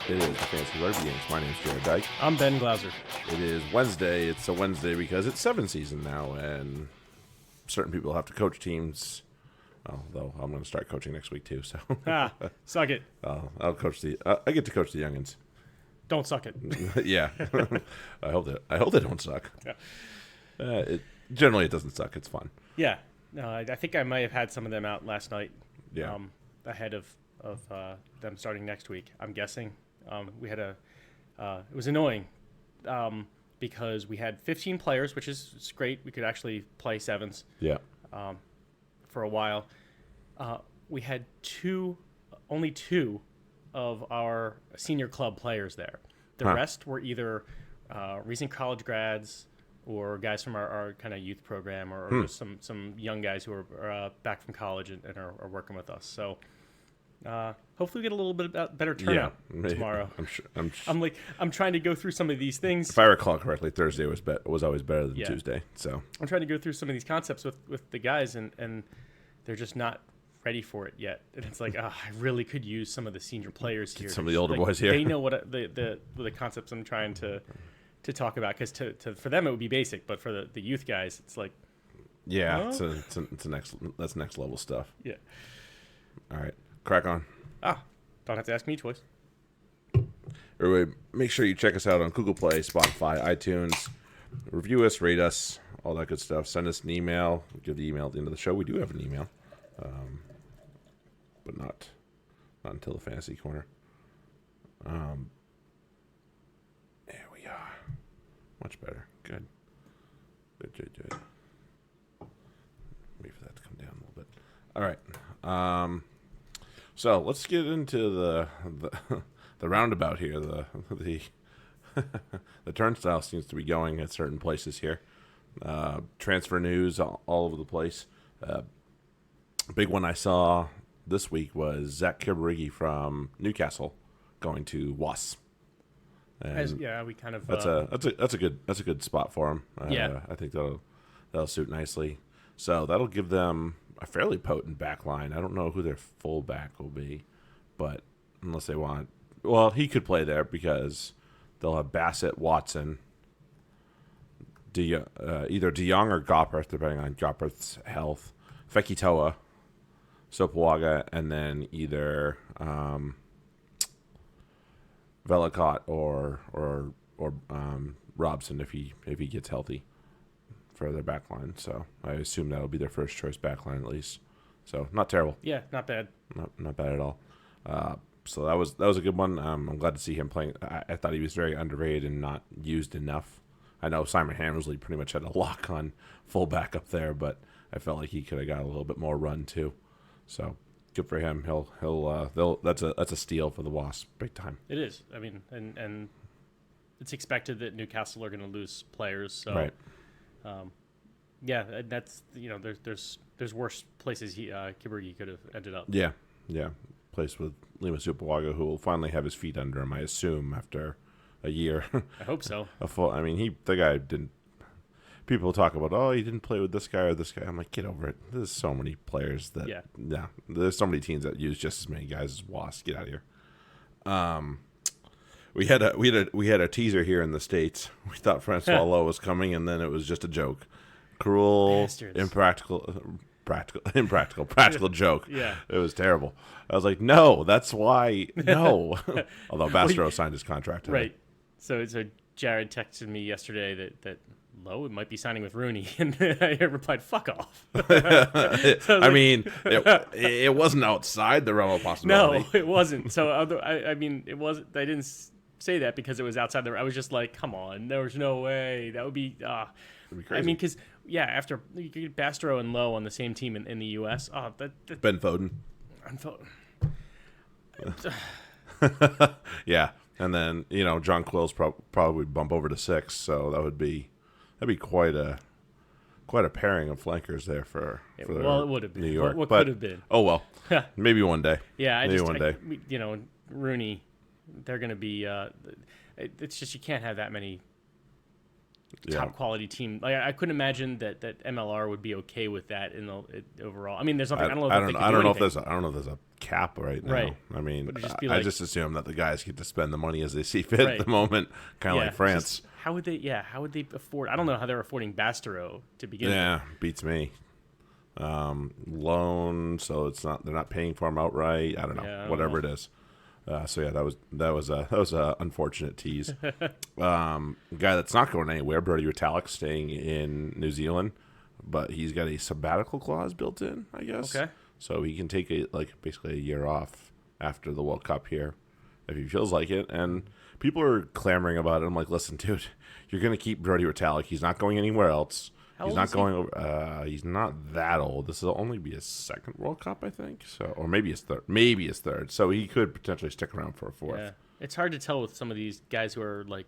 It is the Fantasy Rugby Games. My name is Jared Dyke. I'm Ben Glauser. It is Wednesday. It's a Wednesday because it's 7 season now, and certain people have to coach teams. Although I'm going to start coaching next week too, so Suck it. I'll coach the. I get to coach the youngins. Don't suck it. Yeah, I hope they don't suck. Yeah. Generally, it doesn't suck. It's fun. Yeah. No, I think I might have had some of them out last night. Yeah. Ahead of them starting next week. I'm guessing. We had it was annoying because we had 15 players, which is great. We could actually play sevens. Yeah. For a while. We had only two of our senior club players there. The rest were either recent college grads or guys from our kind of youth program or just some young guys who are back from college and are working with us. So hopefully we get a little bit better turnout tomorrow. I'm trying to go through some of these things. If I recall correctly, Thursday was always better than Tuesday. So I'm trying to go through some of these concepts with the guys, and they're just not ready for it yet. And it's like, I really could use some of the senior players here. Some of the older boys here. They know what the concepts I'm trying to talk about, because for them it would be basic, but for the youth guys, it's like, it's next level stuff. Yeah. All right, crack on. Don't have to ask me twice. Everybody, make sure you check us out on Google Play, Spotify, iTunes. Review us, rate us, all that good stuff. Send us an email. We'll give the email at the end of the show. We do have an email, but not until the fantasy corner. There we are. Much better. Good. Wait for that to come down a little bit. All right. So let's get into the roundabout here. The turnstile seems to be going at certain places here. Transfer news all over the place. Big one I saw this week was Zach Kibarigi from Newcastle going to Wasps. We kind of that's a good spot for him. I think that'll suit nicely. So that'll give them a fairly potent back line. I don't know who their fullback will be, but unless they want, he could play there because they'll have Bassett, Watson, either De Jong or Gopperth, depending on Gopperth's health, Fekitoa, Sopoaga, and then either Velicott or Robson if he gets healthy for their back line. So I assume that'll be their first choice back line at least. So not terrible. Yeah, not bad. Not bad at all. So that was a good one. I'm glad to see him playing. I thought he was very underrated and not used enough. I know Simon Hammersley pretty much had a lock on fullback up there, but I felt like he could have got a little bit more run too. So good for him. That's a steal for the Wasps, big time. It is. I mean, and it's expected that Newcastle are going to lose players. So right. That's there's worse places Kibarigi could have ended up. Yeah. Place with Lima Supawaga, who will finally have his feet under him, I assume, after a year. I hope so. The guy didn't. People talk about, he didn't play with this guy or this guy. I'm like, get over it. There's so many players that. Yeah. There's so many teams that use just as many guys as Wasps. Get out of here. We had a teaser here in the States. We thought Francois Lowe was coming, and then it was just a joke. Cruel, Bastards. practical joke. Yeah. It was terrible. I was like, no, that's why, no. Although Bastro signed his contract today. Right. So Jared texted me yesterday that Lowe might be signing with Rooney, and I replied, fuck off. It wasn't outside the realm of possibility. No, it wasn't. So it wasn't. I didn't say that because it was outside the. I was just like, come on, there was no way that would be. It'd be crazy. I mean, because after you get Bastro and Lowe on the same team in the U.S. Ben Foden. Yeah, and then John Quill's probably bump over to 6, so that'd be quite a pairing of flankers there for it would have been New York. What could have been? Oh well, maybe one day. Yeah, one day. Rooney, they're going to be. It's just you can't have that many top quality team. Like I couldn't imagine that MLR would be okay with that in the overall. I mean, there's nothing. I don't know. I don't know if there's a cap right now. Right. I mean, I just assume that the guys get to spend the money as they see fit at the moment, kind of like France. How would they afford? I don't know how they're affording Bastereau to begin with. Yeah, beats me. Loan, so they're not paying for him outright. I don't know, whatever it is. So yeah, that was a unfortunate tease. Guy that's not going anywhere, Brody Retallick, staying in New Zealand, but he's got a sabbatical clause built in, I guess. Okay. So he can take basically a year off after the World Cup here, if he feels like it. And people are clamoring about it. I'm like, listen, dude, you're gonna keep Brody Retallick. He's not going anywhere else. He's not going over. He's not that old. This will only be his second World Cup, I think. So, or maybe his third. Maybe his third. So he could potentially stick around for a fourth. Yeah, it's hard to tell with some of these guys who are like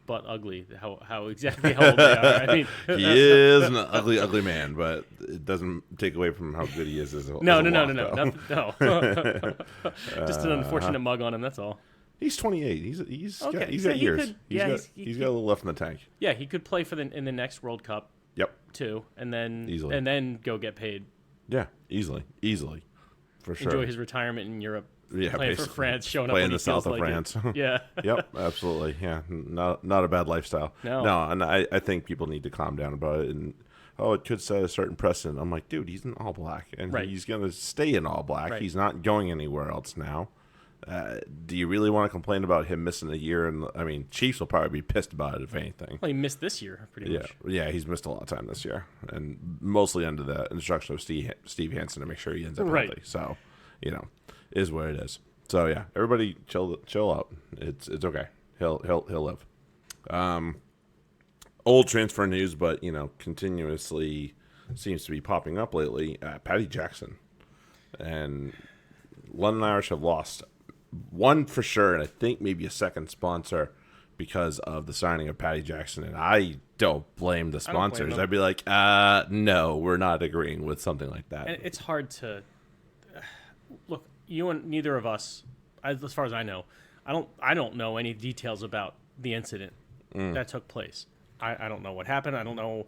butt ugly how exactly how old they are. I mean, he is an ugly man, but it doesn't take away from how good he is as a no. Just an unfortunate mug on him. That's all. He's 28. He's got years. He's got a little left in the tank. Yeah, he could play in the next World Cup. Yep. Too, and then easily. And then go get paid. Yeah, easily, for sure. Enjoy his retirement in Europe. Yeah, playing for France, showing up in when the south of France. Yeah. Yep, absolutely. Yeah, not a bad lifestyle. No, and I think people need to calm down about it. And it could set a certain precedent. I'm like, dude, he's in All Black, and he's gonna stay in All Black. Right. He's not going anywhere else now. Do you really want to complain about him missing a year? And I mean, Chiefs will probably be pissed about it if anything. Well, he missed this year, pretty much. Yeah, he's missed a lot of time this year, and mostly under the instruction of Steve Hansen to make sure he ends up healthy. So, is what it is. So yeah, everybody chill out. It's okay. He'll live. Old transfer news, but continuously seems to be popping up lately. Paddy Jackson and London Irish have lost one for sure, and I think maybe a second sponsor because of the signing of Paddy Jackson. And I don't blame the sponsors. I'd be like, no, we're not agreeing with something like that. And it's hard to look. You and neither of us, as far as I know, I don't know any details about the incident that took place. I don't know what happened. I don't know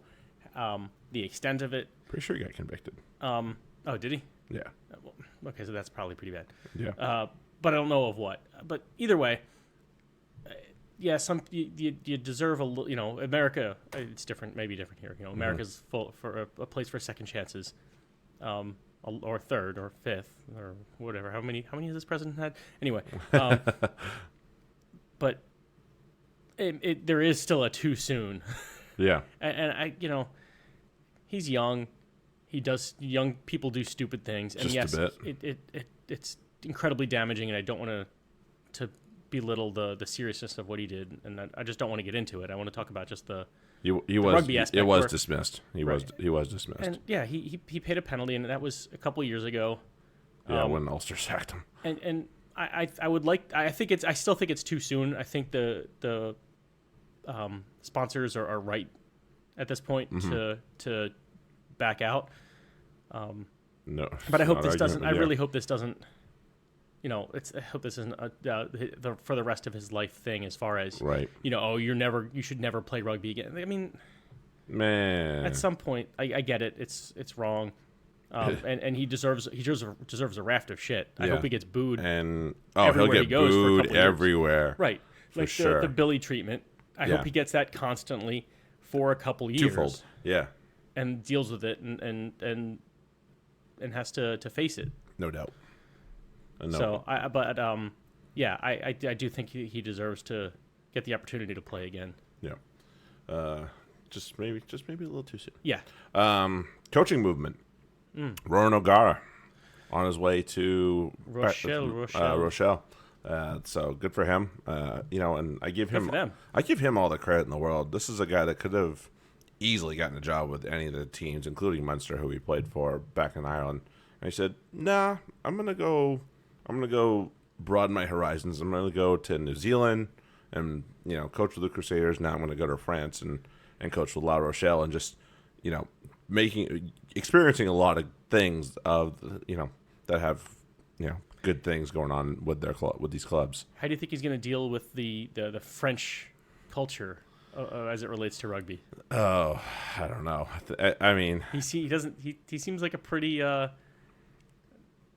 the extent of it. Pretty sure he got convicted. Oh, did he? Yeah. Okay, so that's probably pretty bad. Yeah. But I don't know of what. But either way, yeah, you deserve a little. America. It's different, maybe different here. America's full for a place for second chances, or third or fifth or whatever. How many has this president had? Anyway, but there is still a too soon. Yeah. and he's young. Young people do stupid things, and just yes, it's incredibly damaging, and I don't want to belittle the seriousness of what he did, and I just don't want to get into it. I want to talk about just the rugby aspect. It was dismissed. He was dismissed. And yeah, he paid a penalty, and that was a couple years ago. Yeah, when Ulster sacked him. And I still think it's too soon. I think the sponsors are right at this point to back out. No, but I hope this doesn't. I really hope this doesn't. I hope this isn't for the rest of his life thing. As far as right, you should never play rugby again. I mean, man, at some point, I get it. It's wrong, and he deserves a raft of shit. I hope he gets booed. And he'll get booed everywhere. Right, like sure. the Billy treatment. I hope he gets that constantly for a couple years. Twofold. Yeah. And deals with it and has to face it. No doubt. So I do think he deserves to get the opportunity to play again. Yeah. Just maybe a little too soon. Yeah. Coaching movement. Rowan O'Gara on his way to Rochelle. So good for him. And I give him all the credit in the world. This is a guy that could have easily gotten a job with any of the teams, including Munster, who he played for back in Ireland. And he said, "Nah, I'm gonna go broaden my horizons. I'm gonna go to New Zealand and coach with the Crusaders. Now I'm gonna go to France and coach with La Rochelle and just experiencing a lot of things that have good things going on with these clubs." How do you think he's going to deal with the French culture? as it relates to rugby? Oh, I don't know. I mean, He seems like a pretty kind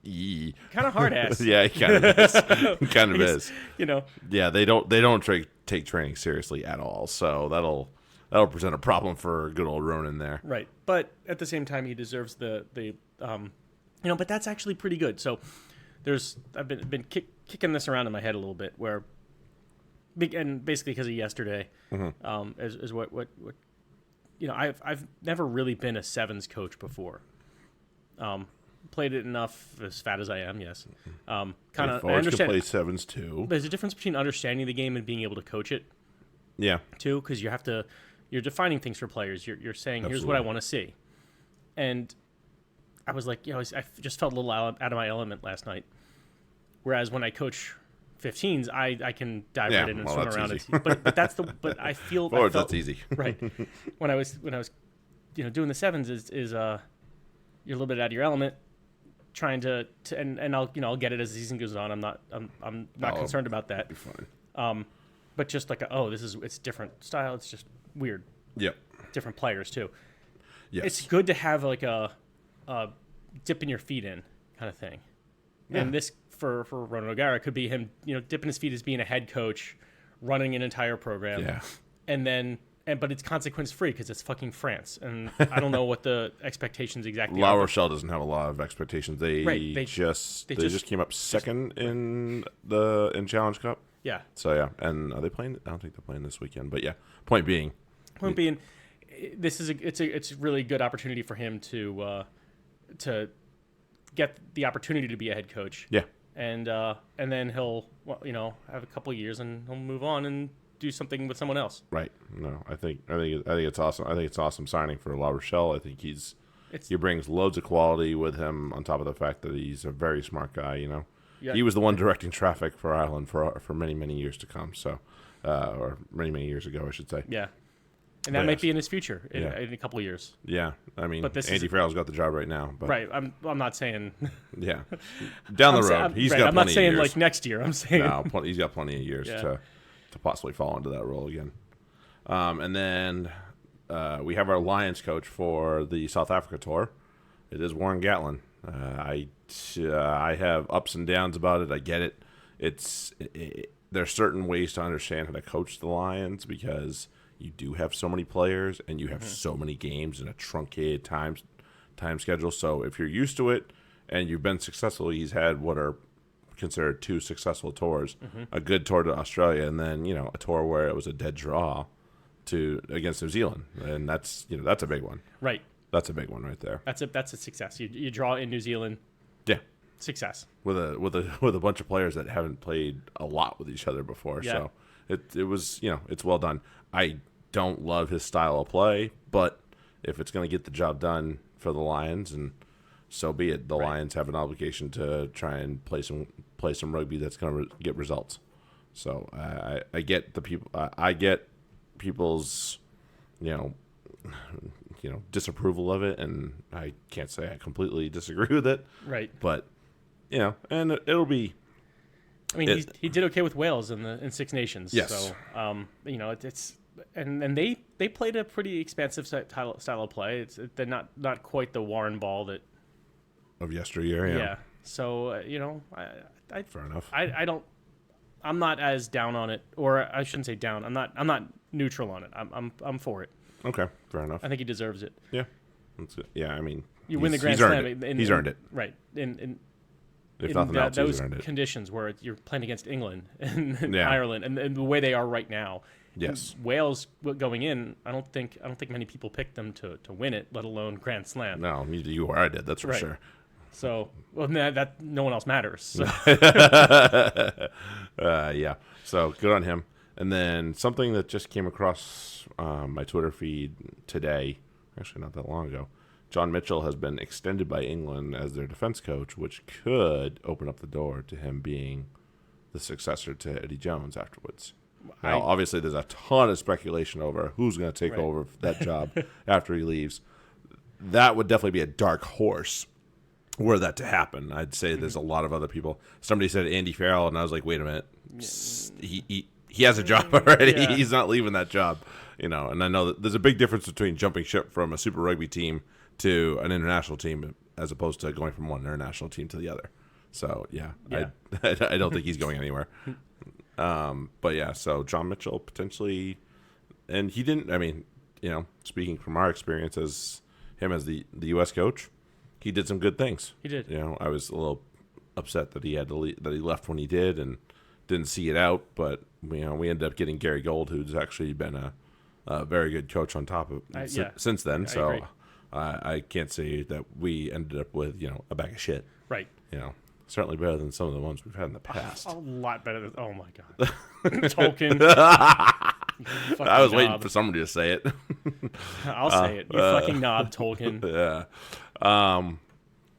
Yee. of hard ass. Yeah, he kind of is. Kind of is. You know. Yeah, they don't take training seriously at all. So that'll present a problem for good old Ronan there. Right, but at the same time, he deserves the But that's actually pretty good. So I've been kicking this around in my head a little bit, where, and basically because of yesterday, is what I've never really been a sevens coach before. Played it enough, as fat as I am, yes. Kind of, I understand. Can play sevens too. There's a difference between understanding the game and being able to coach it. Yeah. Too, because you're defining things for players. You're saying, Absolutely. Here's what I want to see, and I was like, I just felt a little out of my element last night. Whereas when I coach 15s, I can dive right in and swim around it. But I feel forwards, that's easy. Right. When I was doing the sevens is you're a little bit out of your element, trying to and I'll get it as the season goes on. I'm not concerned about that. Be fine. But just like it's different style. It's just weird. Yep. Different players too. Yes. It's good to have like a dipping your feet in kind of thing. Yeah. And this for Ronan O'Gara could be him, dipping his feet as being a head coach, running an entire program. Yeah. But it's consequence free because it's fucking France, and I don't know what the expectations exactly La are. Rochelle doesn't have a lot of expectations. They just came up second in Challenge Cup. Yeah. So yeah, and are they playing? I don't think they're playing this weekend, but yeah. Point being, this is it's a really good opportunity for him to get the opportunity to be a head coach. Yeah. And then he'll have a couple of years and he'll move on and do something with someone else. Right. No, I think it's awesome. I think it's awesome signing for La Rochelle. I think he brings loads of quality with him on top of the fact that he's a very smart guy. Yeah. He was the one directing traffic for Ireland for many, many years to come. So, or many, many years ago, I should say. Yeah. And that might be in his future in a couple of years. Yeah, I mean, Andy Farrell's got the job right now. But right, I'm not saying. Yeah, down the road, he's got plenty of years. I'm not saying like next year. I'm saying he's got plenty of years to possibly fall into that role again. And then we have our Lions coach for the South Africa tour. It is Warren Gatlin. I have ups and downs about it. I get it. There's certain ways to understand how to coach the Lions because you do have so many players and you have so many games in a truncated time schedule. So if you're used to it and you've been successful, he's had what are considered 2 successful tours, a good tour to Australia and then, a tour where it was a dead draw against New Zealand. And that's a big one. Right. That's a big one right there. That's a success. You draw in New Zealand. Yeah. Success. With a bunch of players that haven't played a lot with each other before. Yeah. So it was, it's well done. I don't love his style of play, but if it's going to get the job done for the Lions, and so be it. The Lions have an obligation to try and play some rugby that's going to get results. So I get the people. I get people's, disapproval of it, and I can't say I completely disagree with it. Right. But and it'll be. I mean, he did okay with Wales in Six Nations. Yes. So it's and they played a pretty expansive style of play. They're not quite the Warren ball that of yesteryear. Yeah. Yeah. So I fair enough. I'm not as down on it, or I shouldn't say down. I'm not neutral on it. I'm for it. Okay, fair enough. I think he deserves it. Yeah. That's good. Yeah, I mean, you win the Grand Slam. He's earned it. Right. In nothing else, those he's earned it. conditions where you're playing against England and Ireland and the way they are right now. Yes. And Wales going in, I don't think many people picked them to win it, let alone Grand Slam. No, you or I did. That's for sure. So, that no one else matters. So. Yeah. So good on him. And then something that just came across my Twitter feed today, actually not that long ago, John Mitchell has been extended by England as their defense coach, which could open up the door to him being the successor to Eddie Jones afterwards. Now, obviously, there's a ton of speculation over who's going to take over that job after he leaves. That would definitely be a dark horse were that to happen. I'd say there's a lot of other people. Somebody said Andy Farrell, and I was like, wait a minute. He has a job already. Yeah. He's not leaving that job. And I know that there's a big difference between jumping ship from a Super Rugby team to an international team as opposed to going from one international team to the other. So, yeah. I don't think he's going anywhere. But, yeah, so John Mitchell potentially – and he didn't – I mean, speaking from our experience as him as the U.S. coach, he did some good things. He did. I was a little upset that he had to that he left when he did and didn't see it out. But, we ended up getting Gary Gold, who's actually been a very good coach on top of since then. So I can't say that we ended up with, a bag of shit. Right. Certainly better than some of the ones we've had in the past. A lot better than. Oh my god, Tolkien. I was waiting for somebody to say it. I'll say it. You fucking knob, Tolkien. Yeah.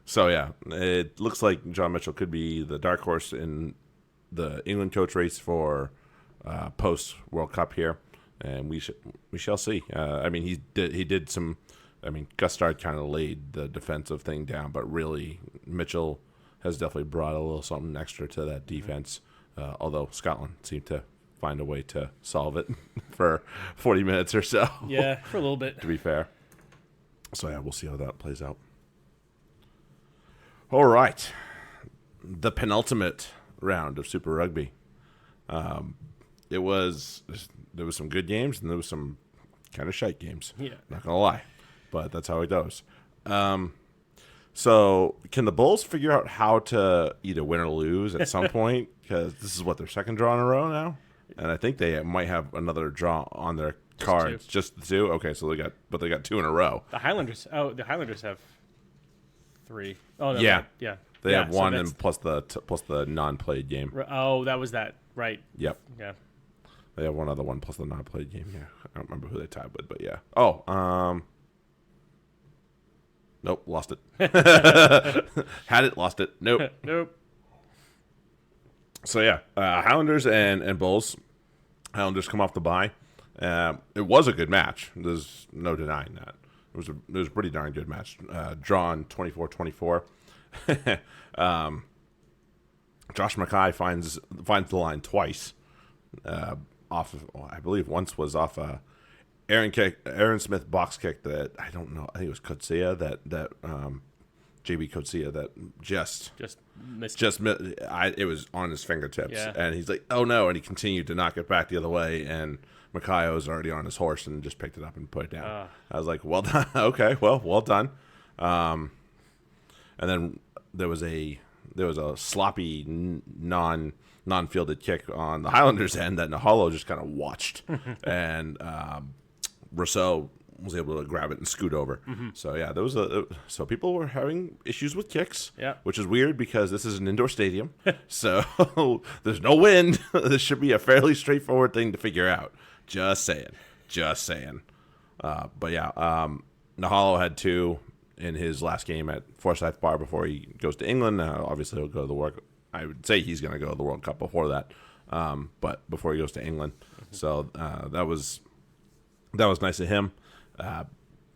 So yeah, it looks like John Mitchell could be the dark horse in the England coach race for post World Cup here, and we shall see. I mean, he did some. I mean, Gustard kind of laid the defensive thing down, but really Mitchell has definitely brought a little something extra to that defense. Although Scotland seemed to find a way to solve it for 40 minutes or so. Yeah, for a little bit. To be fair. So yeah, we'll see how that plays out. All right, the penultimate round of Super Rugby. There was some good games and there was some kind of shite games. Yeah, not gonna lie, but that's how it goes. So can the Bulls figure out how to either win or lose at some point? Because this is their second draw in a row now, and I think they might have another draw on their cards. Just the two. Okay, so they got two in a row. The Highlanders have 3. Oh no, yeah, yeah. They have one and plus the non-played game. Oh, that was that. Right. Yep. Yeah. They have one other one plus the non-played game. Yeah, I don't remember who they tied with, but yeah. Oh, nope, lost it. Had it, lost it. Nope. Nope. So yeah, Highlanders and Bulls. Highlanders come off the bye. It was a good match. There's no denying that. It was a pretty darn good match. Drawn 24-24. Josh Mackay finds the line twice. Off of, I believe once was off a Aaron Smith box kick that I don't know. I think it was Kotsia that JB Kotsia that just missed. It was on his fingertips, and he's like, "Oh no!" And he continued to knock it back the other way, and Mackay was already on his horse and just picked it up and put it down. I was like, "Well done, okay, well done." And then there was a sloppy non-fielded kick on the Highlanders' end that Nahalo just kind of watched, and Rousseau was able to grab it and scoot over. Mm-hmm. So yeah, so people were having issues with kicks, which is weird because this is an indoor stadium, so there's no wind. This should be a fairly straightforward thing to figure out. Just saying. But yeah, Nahalo had 2 in his last game at Forsyth Bar before he goes to England. Obviously, he'll go to the World. I would say he's going to go to the World Cup before that, but before he goes to England. Mm-hmm. So that was nice of him. I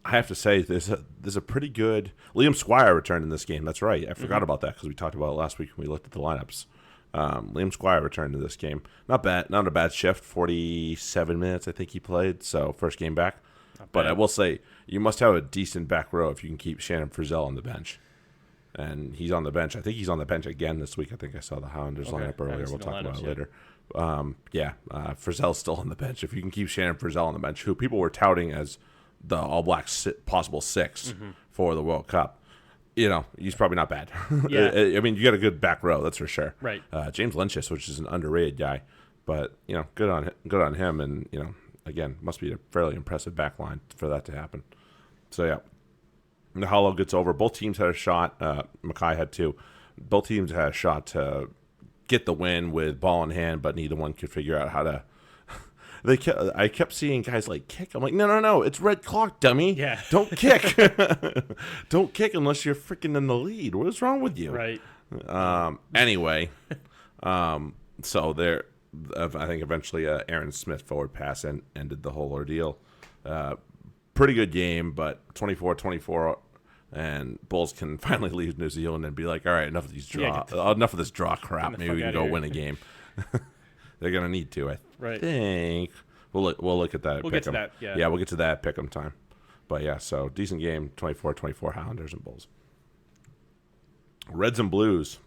have to say, there's a pretty good Liam Squire returned in this game. That's right. I forgot about that because we talked about it last week when we looked at the lineups. Liam Squire returned in this game. Not a bad shift. 47 minutes, I think he played. So first game back. But I will say, you must have a decent back row if you can keep Shannon Frizzell on the bench. And he's on the bench. I think he's on the bench again this week. I think I saw the Highlanders lineup earlier. We'll talk about it later. Frizzell's still on the bench. If you can keep Shannon Frizzell on the bench, who people were touting as the All Blacks possible 6 for the World Cup, he's probably not bad. Yeah. I mean, you got a good back row, that's for sure. Right. James Lynchus, which is an underrated guy, but good on him, and again, must be a fairly impressive back line for that to happen. So yeah, Nahalo gets over. Both teams had a shot. Mackay had 2. Both teams had a shot to get the win with ball in hand, but neither one could figure out how to. I kept seeing guys like kick. I'm like, no, it's red clock, dummy. Yeah. Don't kick. Don't kick unless you're freaking in the lead. What is wrong with you? Right. Anyway, so there, I think eventually Aaron Smith forward pass ended the whole ordeal. Pretty good game, but 24-24, and Bulls can finally leave New Zealand and be like, all right, enough of this draw crap. Maybe we can go win a game. They're going to need to, I think. We'll look at that. We'll get to that. Yeah. Yeah, we'll get to that at pick'em time. But yeah, so decent game. 24-24 Highlanders and Bulls. Reds and Blues.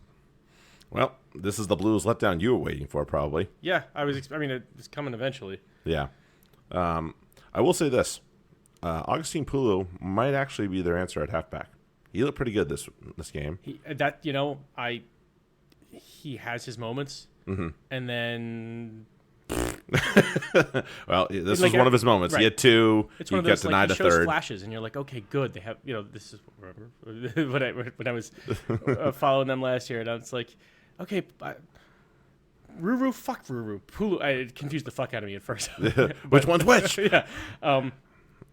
Well, this is the Blues letdown you were waiting for, probably. Yeah, I mean, it was coming eventually. Yeah. I will say this. Augustine Pulu might actually be their answer at halfback. He looked pretty good this game. He has his moments, and then. Well, this was one of his moments. Right. He had two. It's he one of those, got denied he a shows third. flashes, and you're like, okay, good. They have, this is when I was following them last year, and I was like, okay, Ruru, fuck Ruru. Pulu, it confused the fuck out of me at first. Which one's which? Yeah.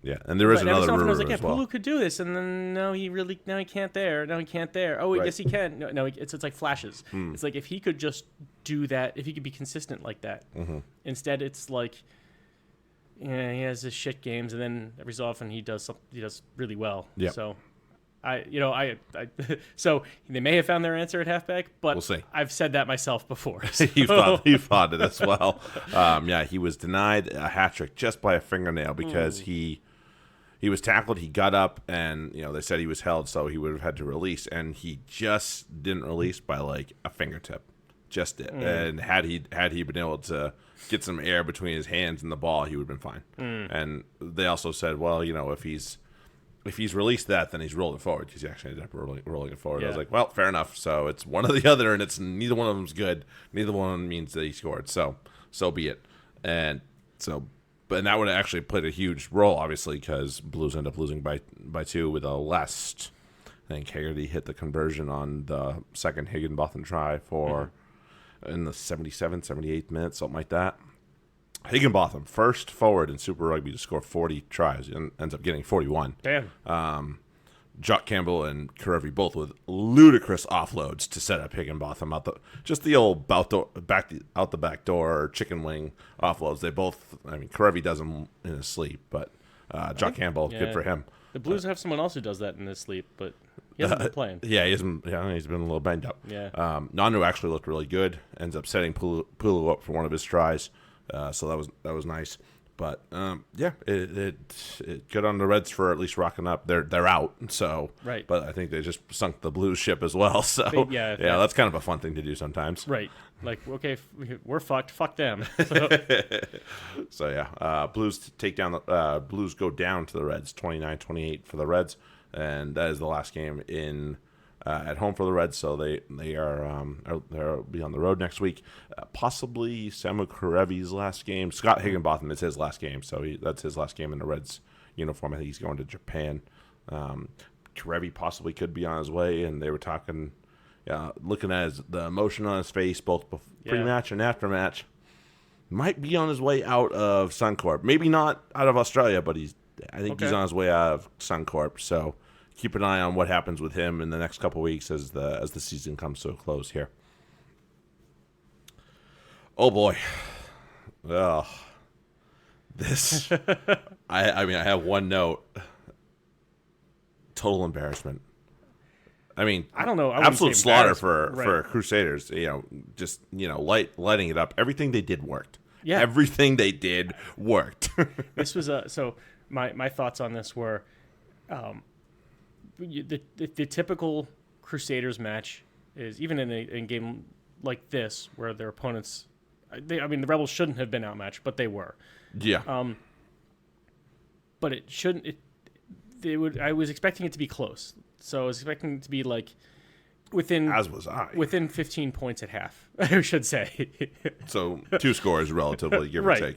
Yeah, and there is another Ruru I was like, yeah, as well. Pulu could do this, and then he can't there. No, he can't there. Oh, right. Yes, he can. No, it's like flashes. It's like if he could just do that, if he could be consistent like that. Instead, it's like, he has his shit games, and then every so often he does really well. Yeah. So, so they may have found their answer at halfback, but we'll see. I've said that myself before. So. you thought it as well. Yeah, he was denied a hat trick just by a fingernail because he was tackled. He got up, and they said he was held, so he would have had to release, and he just didn't release by like a fingertip. Just did. And had he been able to get some air between his hands and the ball, he would have been fine. And they also said, well, if he's released that, then he's rolling forward because he actually ended up rolling it forward. Yeah. I was like, well, fair enough. So it's one or the other, and it's neither one of them's good. Neither one of them means that he scored. So be it. And that would have actually played a huge role, obviously, because Blues end up losing by 2 with a last. I think Haggerty hit the conversion on the second Higginbotham try for in the 77th, 78th minute, something like that. Higginbotham, first forward in Super Rugby to score 40 tries, and ends up getting 41. Damn. Jock Campbell and Karevi both with ludicrous offloads to set up Higginbotham just the old out the back door chicken wing offloads. They both, Karevi does them in his sleep, but Jock Campbell, good for him. The Blues have someone else who does that in his sleep, but he hasn't been playing. Yeah, he's been a little banged up. Yeah. Nanu actually looked really good. Ends up setting Pulu up for one of his tries. So that was nice, but it good on the Reds for at least rocking up. They're out, so right. But I think they just sunk the Blues ship as well. So that's kind of a fun thing to do sometimes. Right, like okay, we're fucked. Fuck them. So Blues take down the Blues go down to the Reds 29-28 for the Reds, and that is the last game in. At home for the Reds, so they'll be on the road next week. Possibly Samu Karevi's last game. Scott Higginbotham is his last game, so that's his last game in the Reds uniform. I think he's going to Japan. Karevi possibly could be on his way, and they were talking, looking at the emotion on his face, both pre-match and after match. Might be on his way out of Suncorp. Maybe not out of Australia, but he's on his way out of Suncorp. So. Keep an eye on what happens with him in the next couple weeks as the season comes to a close here. Oh boy, this. I have one note. Total embarrassment. I don't know. Absolute slaughter for Crusaders. Lighting it up. Everything they did worked. Yeah, everything they did worked. This was so. My thoughts on this were. The typical Crusaders match is even in a game like this where their opponents, the Rebels shouldn't have been outmatched, but they were. Yeah. But it shouldn't. I was expecting it to be close, so I was expecting it to be like within. As was I. Within 15 points at half, I should say. So 2 scores relatively, give or take.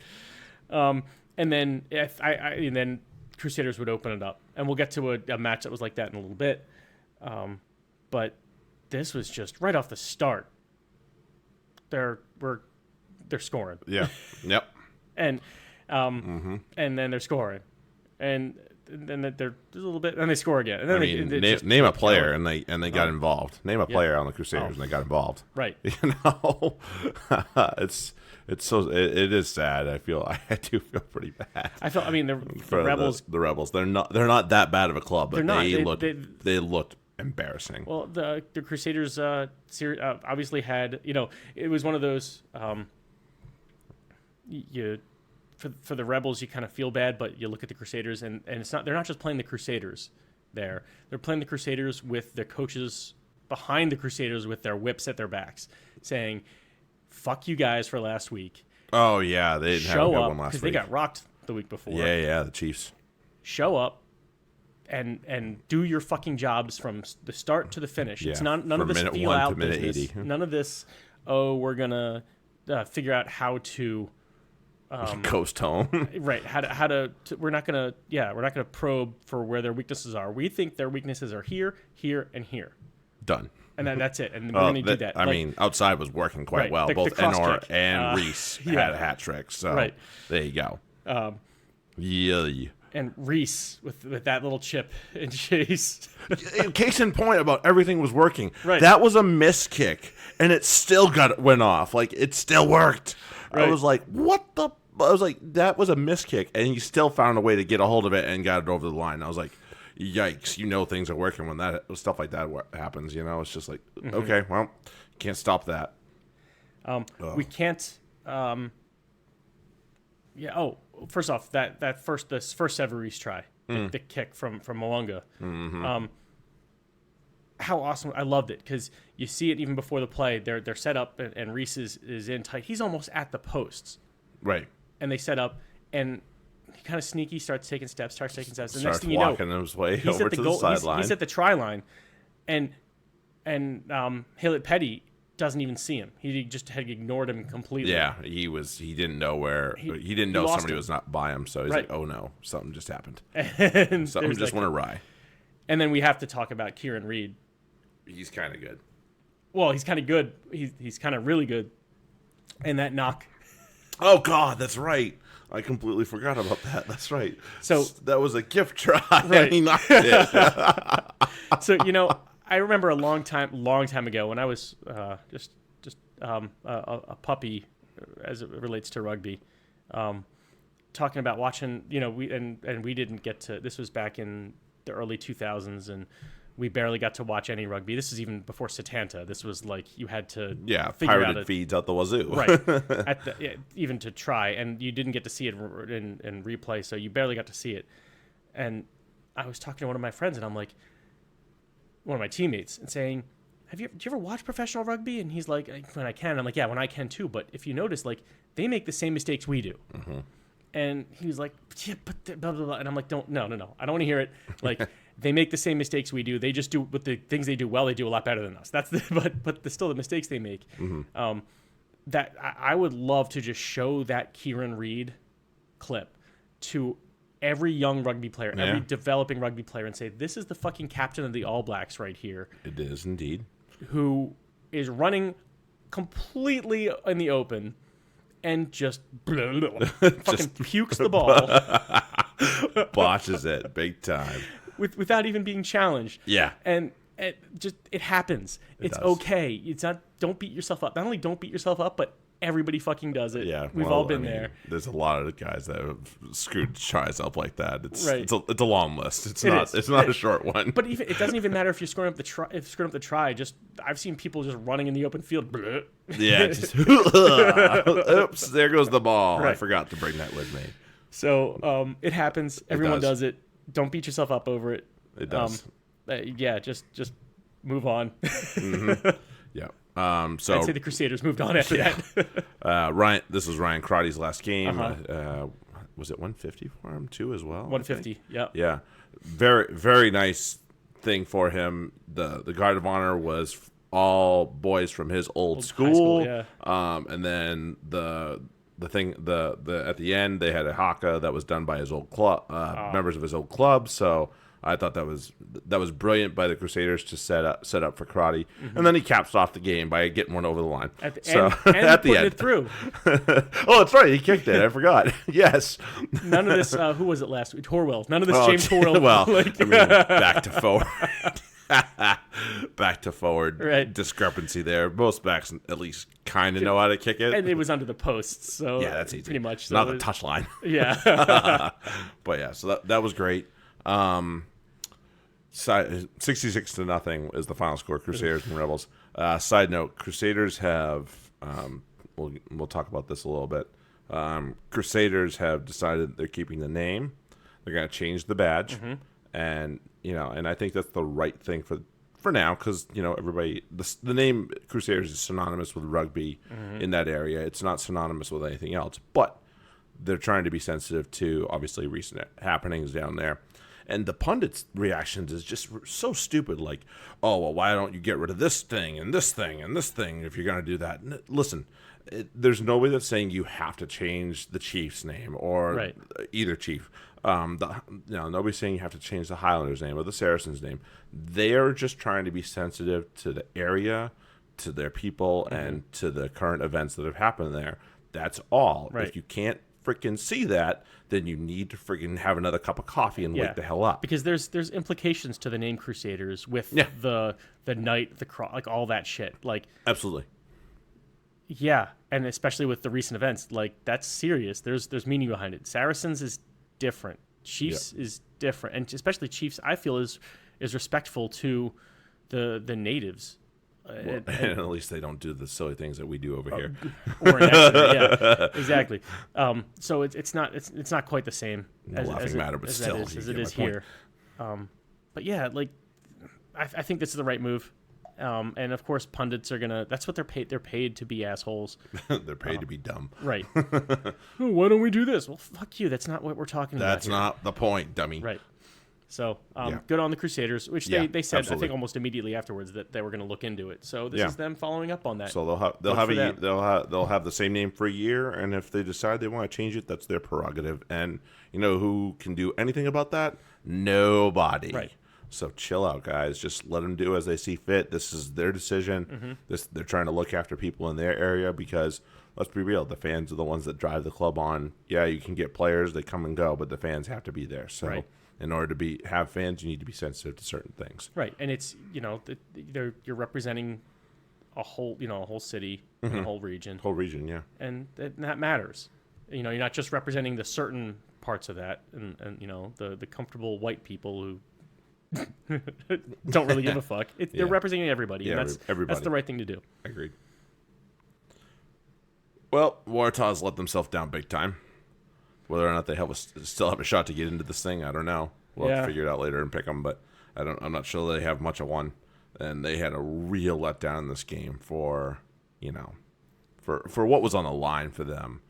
And then and then Crusaders would open it up. And we'll get to a match that was like that in a little bit. But this was just right off the start. They're scoring. Yeah. Yep. And and then they're scoring. And then they're a little bit and they score again. And then name a player and they got involved. Name a player on the Crusaders and they got involved. Right. It is sad. I do feel pretty bad. The Rebels. The Rebels. They're not that bad of a club, but they looked embarrassing. Well, the Crusaders obviously had it was one of those for the Rebels, you kind of feel bad, but you look at the Crusaders, and they're not just playing the Crusaders there. They're playing the Crusaders with their coaches behind the Crusaders with their whips at their backs, saying, "Fuck you guys for last week." Oh yeah, they didn't have a good one last week. Because they got rocked the week before. Yeah, the Chiefs. Show up and do your fucking jobs from the start to the finish. Yeah, It's none of this minute feel 1 out to minute business. 80. None of this. Oh, we're gonna figure out how to Coast home. right. How to we're not gonna probe for where their weaknesses are. We think their weaknesses are here, here, and here. Done. And that's it. And we're going to do that. I mean, outside was working quite well. The Both cross Enor kick. and Reese had a hat trick. So there you go. Yeah. And Reese with that little chip and chase. Case in point about everything was working. Right. That was a miss kick, and it still went off. Like, it still worked. Right. I was like, what the? I was like, that was a miss kick, and he still found a way to get a hold of it and got it over the line. I was like, yikes, things are working when stuff like that happens, It's just like, okay, well, can't stop that. We can't first off, this first ever Reese try, the kick from Mwanga. How awesome. I loved it because you see it even before the play. They're set up and Reese is in tight. He's almost at the posts. Right. And they set up and he kind of sneaky starts taking steps. And Starts next thing you know, walking his way he's over at the to goal, the sideline. He's at the try line, and Hewlett Petty doesn't even see him. He just had ignored him completely. Yeah, he didn't know where. He didn't know somebody was not by him, so he's like, oh no, something just happened. And something just went awry. And then we have to talk about Kieran Reed. He's kind of good. Well, he's kind of good. He's kind of really good. And that knock. Oh God, that's right. I completely forgot about that. That's right. So that was a gift try. Right. And he knocked it. So I remember a long time ago when I was just a puppy as it relates to rugby, talking about watching. We didn't get to. This was back in the early 2000s, and we barely got to watch any rugby. This is even before Setanta. This was like you had to figure pirated out feeds out the wazoo. Right. Even to try, and you didn't get to see it in replay, so you barely got to see it. And I was talking to one of my friends, and I'm like, one of my teammates, and saying, do you ever watch professional rugby? And he's like, when I can. I'm like, yeah, when I can too. But if you notice, like, they make the same mistakes we do. Mm-hmm. And he was like, yeah, but blah, blah, blah. And I'm like, no. I don't want to hear it. Like, they make the same mistakes we do. They just do, but the things they do well, they do a lot better than us. But still the mistakes they make. Mm-hmm. That I would love to just show that Kieran Reed clip to every young rugby player, every developing rugby player, and say, this is the fucking captain of the All Blacks right here. It is indeed. Who is running completely in the open and just fucking pukes the ball. Botches it big time. Without even being challenged. Yeah. And it happens. It's okay. It's not, don't beat yourself up. Not only don't beat yourself up, but everybody fucking does it. Yeah. We've all been there. There's a lot of guys that have screwed tries up like that. It's right. It's a long list. It's not a short one. But even it doesn't even matter if you're screwing up the try. Just I've seen people just running in the open field. Yeah. Just, oops, there goes the ball. Right. I forgot to bring that with me. So it happens. Everyone does it. Don't beat yourself up over it. It does. Just move on. Mm-hmm. Yeah. So I'd say the Crusaders moved on after that. Ryan, this was Ryan Crotty's last game. Uh-huh. Was it 150 for him too as well? 150. Yeah. Yeah. Very very nice thing for him. The guard of honor was all boys from his old school. Yeah. And then the thing at the end they had a haka that was done by his old club members of his old club. So I thought that was brilliant by the Crusaders to set up for Crotty, and then he caps off the game by getting one over the line. At the end, it through. Oh, that's right, he kicked it. I forgot. Yes. None of this. Who was it last week? Torwell. None of this. James Torwell. Well, back to forward. Back to forward right. discrepancy there. Most backs at least kind of know how to kick it, and it was under the posts. So yeah, that's easy. Pretty much. So not the touch line. Yeah. But yeah, so that was great. 66-0 is the final score. Crusaders and Rebels. Side note: Crusaders have. We'll talk about this a little bit. Crusaders have decided they're keeping the name. They're going to change the badge, and and I think that's the right thing for now, because everybody, the name Crusaders is synonymous with rugby in that area. It's not synonymous with anything else, but they're trying to be sensitive to obviously recent happenings down there. And the pundits' reactions is just so stupid. Like, oh, well, why don't you get rid of this thing and this thing and this thing if you're going to do that? Listen, there's nobody that's saying you have to change the Chiefs' name or either Chief. Nobody's saying you have to change the Highlanders' name or the Saracens' name. They're just trying to be sensitive to the area, to their people, and to the current events that have happened there. That's all. Right. If you can't freaking see that, then you need to freaking have another cup of coffee and wake the hell up. Because there's implications to the name Crusaders with the knight, the cross, like all that shit. Like, absolutely. Yeah, and especially with the recent events, like, that's serious. There's meaning behind it. Saracens is different. Chiefs is different, and especially Chiefs, I feel is respectful to the natives. And at least they don't do the silly things that we do over here. Or an accident, yeah, exactly. So it's not quite the same as it is here. But yeah, like, I think this is the right move. And of course, pundits are gonna. That's what they're paid. They're paid to be assholes. They're paid to be dumb. Right. Oh, why don't we do this? Well, fuck you. That's not what we're talking about. That's not the point, dummy. Right. So, good on the Crusaders, which they said, absolutely. I think, almost immediately afterwards that they were going to look into it. So this is them following up on that. So they'll have the same name for a year, and if they decide they want to change it, that's their prerogative. And who can do anything about that? Nobody. Right. So chill out, guys. Just let them do as they see fit. This is their decision. They're trying to look after people in their area, because let's be real, the fans are the ones that drive the club on. Yeah, you can get players, they come and go, but the fans have to be there. So in order to have fans, you need to be sensitive to certain things. Right, and it's you're representing a whole city and a whole region. Whole region, yeah. And that matters. You're not just representing the certain parts of that, and the comfortable white people who don't really give a fuck. They're representing everybody, and that's the right thing to do. Agreed. Well, Waratahs let themselves down big time. Whether or not they still have a shot to get into this thing, I don't know. We'll have to figure it out later and pick them, but I'm not sure they have much of one. And they had a real letdown in this game for what was on the line for them.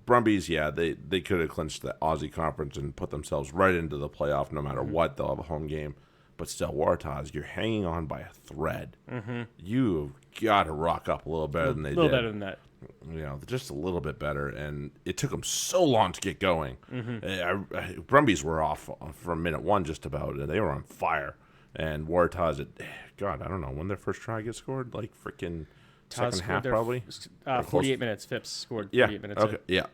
Brumbies, they could have clinched the Aussie Conference and put themselves right into the playoff no matter what. They'll have a home game. But still, Waratahs, you're hanging on by a thread. You've got to rock up a little better than they did. A little better than that. Just a little bit better. And it took them so long to get going. Brumbies were off from minute one just about, and they were on fire. And Waratahs, God, I don't know, when their first try gets scored, like freaking second half probably. 48 minutes. Phipps scored 48 minutes. Okay. Yeah.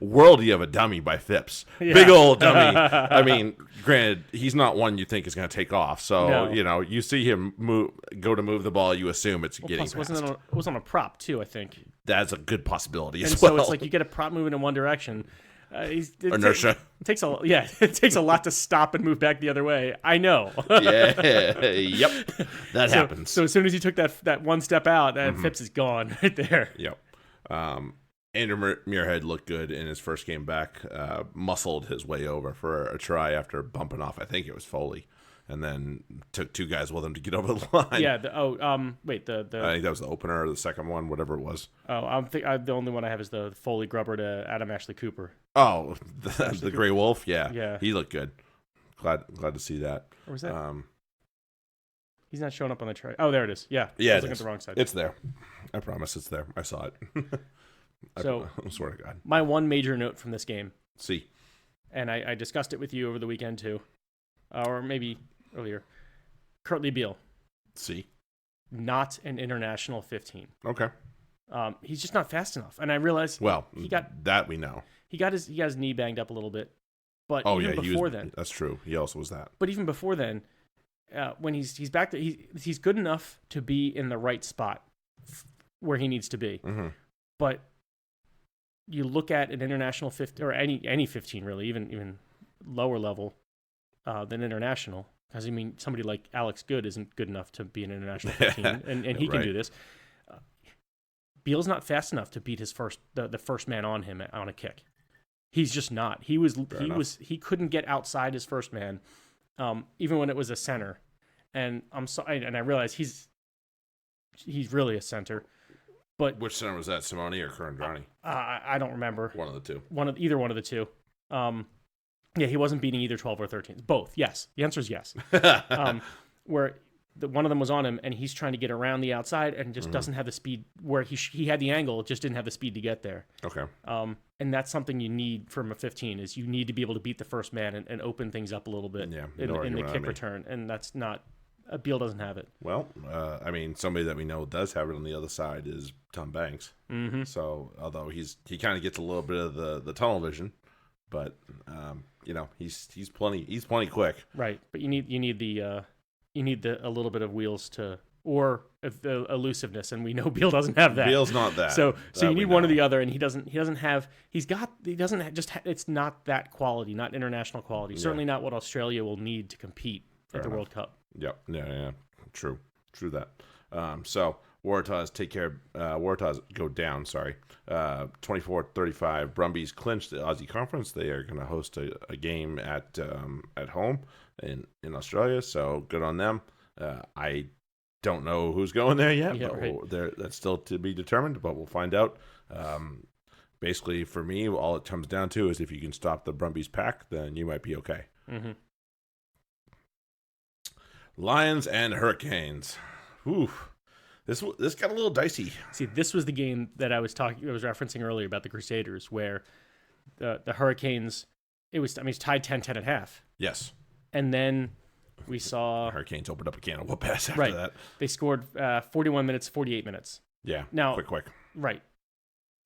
Worldy of a dummy by Phipps. Big old dummy. I mean, granted, he's not one you think is going to take off. So, you see him go to move the ball, you assume it's getting plus, past. It was on a prop, too, I think. That's a good possibility and as well. So it's like you get a prop moving in one direction. Inertia. It takes a lot to stop and move back the other way. I know. Yep. That happens. So as soon as he took that one step out, that Phipps is gone right there. Yep. Andrew Muirhead looked good in his first game back. Muscled his way over for a try after bumping off, I think it was Foley, and then took two guys with him to get over the line. Yeah. I think that was the opener or the second one, whatever it was. Oh, the only one I have is the Foley grubber to Adam Ashley Cooper. Oh, the Grey Wolf. Yeah. He looked good. Glad to see that. Or was that? He's not showing up on the tray. Oh, there it is. Yeah. Yeah. I was looking at the wrong side. It's there. I promise it's there. I saw it. So, I swear to God. My one major note from this game. See. And I discussed it with you over the weekend too, or maybe earlier. Kurtley Beale. See. Not an international 15. Okay. He's just not fast enough, and I realized. Well, that we know. He got his knee banged up a little bit, but before then, that's true. He also was that. But even before then, when he's back there, he's good enough to be in the right spot where he needs to be. But you look at an international 15 or any 15 really, even lower level than international. Because, I mean, somebody like Alex Good isn't good enough to be an international 15, and he can do this. Beal's not fast enough to beat the first man on him on a kick. He's just not. He couldn't get outside his first man, even when it was a center. And I'm sorry, and I realize he's really a center. But which center was that, Simone or Kurandrani? I don't remember. One of the two. Either one of the two. Yeah, he wasn't beating either 12 or 13. Both, yes. The answer is yes. Where one of them was on him, and he's trying to get around the outside and just doesn't have the speed. Where he had the angle, just didn't have the speed to get there. Okay. And that's something you need from a 15 is you need to be able to beat the first man and open things up a little bit in the kick return. And that's not Beal doesn't have it. Well, I mean, somebody that we know does have it on the other side is Tom Banks. Mm-hmm. So, although he kind of gets a little bit of the tunnel vision, but he's plenty quick. Right, but you need a little bit of wheels or the elusiveness, and we know Beal doesn't have that. Beal's not that. So you need one or the other, and he doesn't have. It's not that quality, not international quality. Certainly not what Australia will need to compete at the World Cup. Yep. Yeah. True that. So Waratahs Waratahs go down. Sorry. 24-35. Brumbies clinched the Aussie Conference. They are going to host a game at home in Australia. So good on them. I don't know who's going there yet. Yeah, but right. That's still to be determined. But we'll find out. Basically, for me, all it comes down to is if you can stop the Brumbies pack, then you might be okay. Mm-hmm. Lions and Hurricanes. Ooh, this got a little dicey. See, this was the game that I was referencing earlier about the Crusaders, where the Hurricanes, it's tied 10-10 at half. Yes. And then we saw Hurricanes opened up a can of whoop ass after right. that. They scored 41 minutes, 48 minutes. Yeah. Now, quick. Right.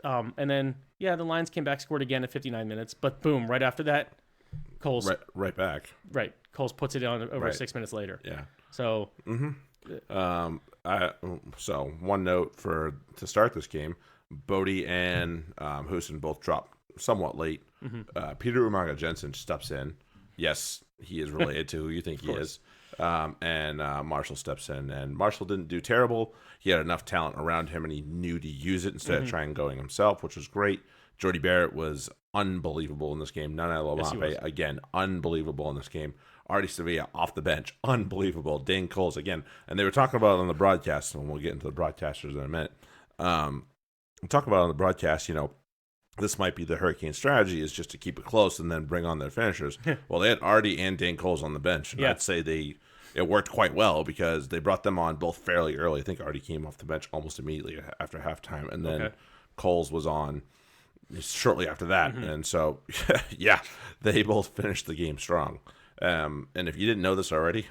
And then the Lions came back, scored again at 59 minutes, but boom, right after that, Coles right back. Right. Coles puts it on over 6 minutes later. Yeah. So. Mm-hmm. So one note to start this game, Bodie and Houston both dropped somewhat late. Mm-hmm. Peter Umaga Jensen steps in. Yes, he is related to who you think he is. And Marshall steps in, and Marshall didn't do terrible. He had enough talent around him, and he knew to use it instead of trying going himself, which was great. Jordy Barrett was unbelievable in this game. Nana Lomape, again, unbelievable in this game. Artie Sevilla off the bench, unbelievable. Dane Coles, again. And they were talking about it on the broadcast, and we'll get into the broadcasters in a minute. Talk about it on the broadcast, this might be the Hurricane strategy, is just to keep it close and then bring on their finishers. Well, they had Artie and Dane Coles on the bench, and I'd say it worked quite well because they brought them on both fairly early. I think Artie came off the bench almost immediately after halftime, and then Coles was on shortly after that. And so, they both finished the game strong. And if you didn't know this already,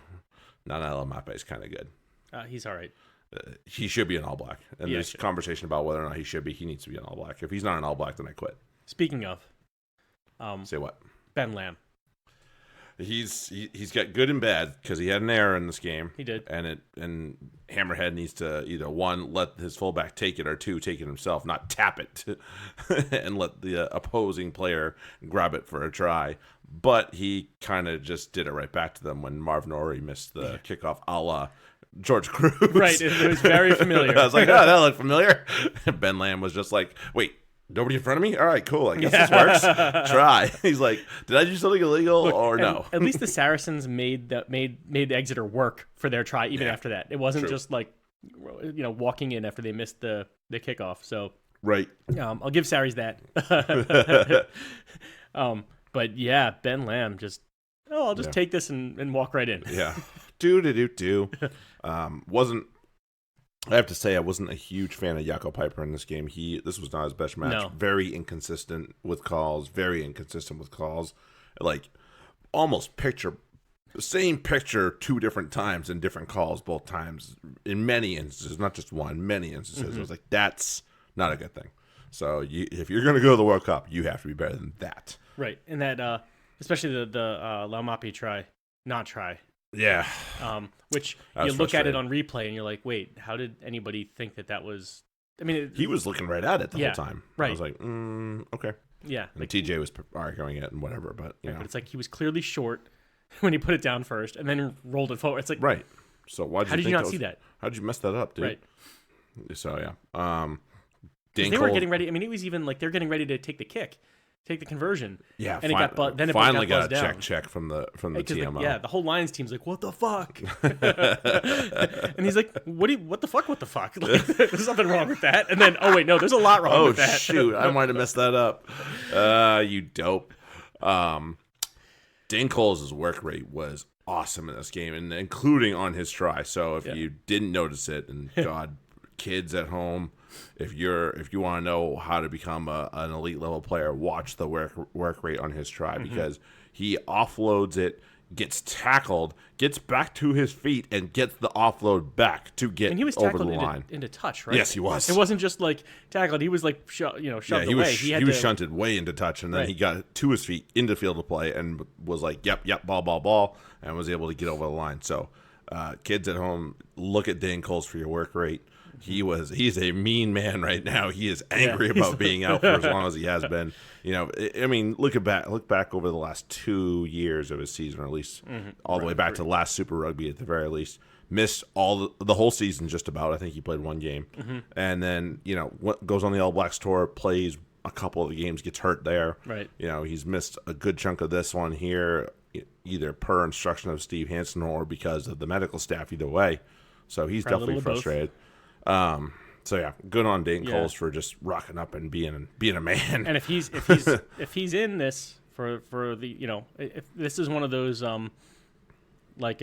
Nana Lomape is kind of good. He's all right. He should be an All Black. And there's conversation about whether or not he should be. He needs to be an All Black. If he's not an All Black, then I quit. Speaking of, say what? Ben Lamb. He's got good and bad because he had an error in this game. He did, and Hammerhead needs to either one, let his fullback take it, or two, take it himself, not tap it, and let the opposing player grab it for a try. But he kind of just did it right back to them when Marvin Orey missed the kickoff, a la George Cruz. Right, it was very familiar. I was like, oh, that looked familiar. Ben Lamb was just like, wait. Nobody in front of me? All right, cool. I guess this works. Try. He's like, did I do something illegal or no? At least the Saracens made Exeter work for their try even after that. It wasn't just like, walking in after they missed the kickoff. So right. I'll give Saris that. But yeah, Ben Lamb just I'll just take this and walk right in. Yeah. Wasn't. I have to say, I wasn't a huge fan of Jaco Piper in this game. This was not his best match. No. Very inconsistent with calls. Like, almost same picture 2 different times in different calls, both times. In many instances, not just one, many instances. I was like, that's not a good thing. So, if you're going to go to the World Cup, you have to be better than that. Right. And that, especially the Laumapi try. Yeah. Which you look at it on replay and you're like, wait, how did anybody think that was? I mean, he was looking right at it the whole time. Right. I was like, okay. Yeah. And TJ was arguing it and whatever, but but it's like he was clearly short when he put it down first and then rolled it forward. It's like, right. So how did you not see that? How did you mess that up, dude? Right. So yeah. They were getting ready. I mean, it was even like they're getting ready to take the conversion. Yeah, and it finally got a down. check from the TMO. The whole Lions team's like, what the fuck? And he's like, what the fuck? Like, there's nothing wrong with that. And then, oh wait, no, there's a lot wrong with that. Oh shoot, I might have messed that up. You dope. Dane Coles' work rate was awesome in this game, and including on his try. So if you didn't notice it, and God, kids at home, if you want to know how to become an elite level player, watch the work rate on his try, because he offloads it, gets tackled, gets back to his feet, and gets the offload back to get and he was over the tackled line. into touch, right? Yes, he was. It wasn't just like tackled. He was like shoved away. He was shunted way into touch, and then he got to his feet into field of play and was like, yep, ball, and was able to get over the line. So kids at home, look at Dane Coles for your work rate. He's a mean man right now. He is angry about being out for as long as he has been. I mean, look back over the last 2 years of his season, or at least all the way back to last Super Rugby at the very least. Missed the whole season just about. I think he played one game, and then goes on the All Blacks tour, plays a couple of the games, gets hurt there. Right. He's missed a good chunk of this one here, either per instruction of Steve Hansen or because of the medical staff. Either way, so he's definitely frustrated. So yeah, good on Dane Coles for just rocking up and being a man. And if he's in this for the if this is one of those like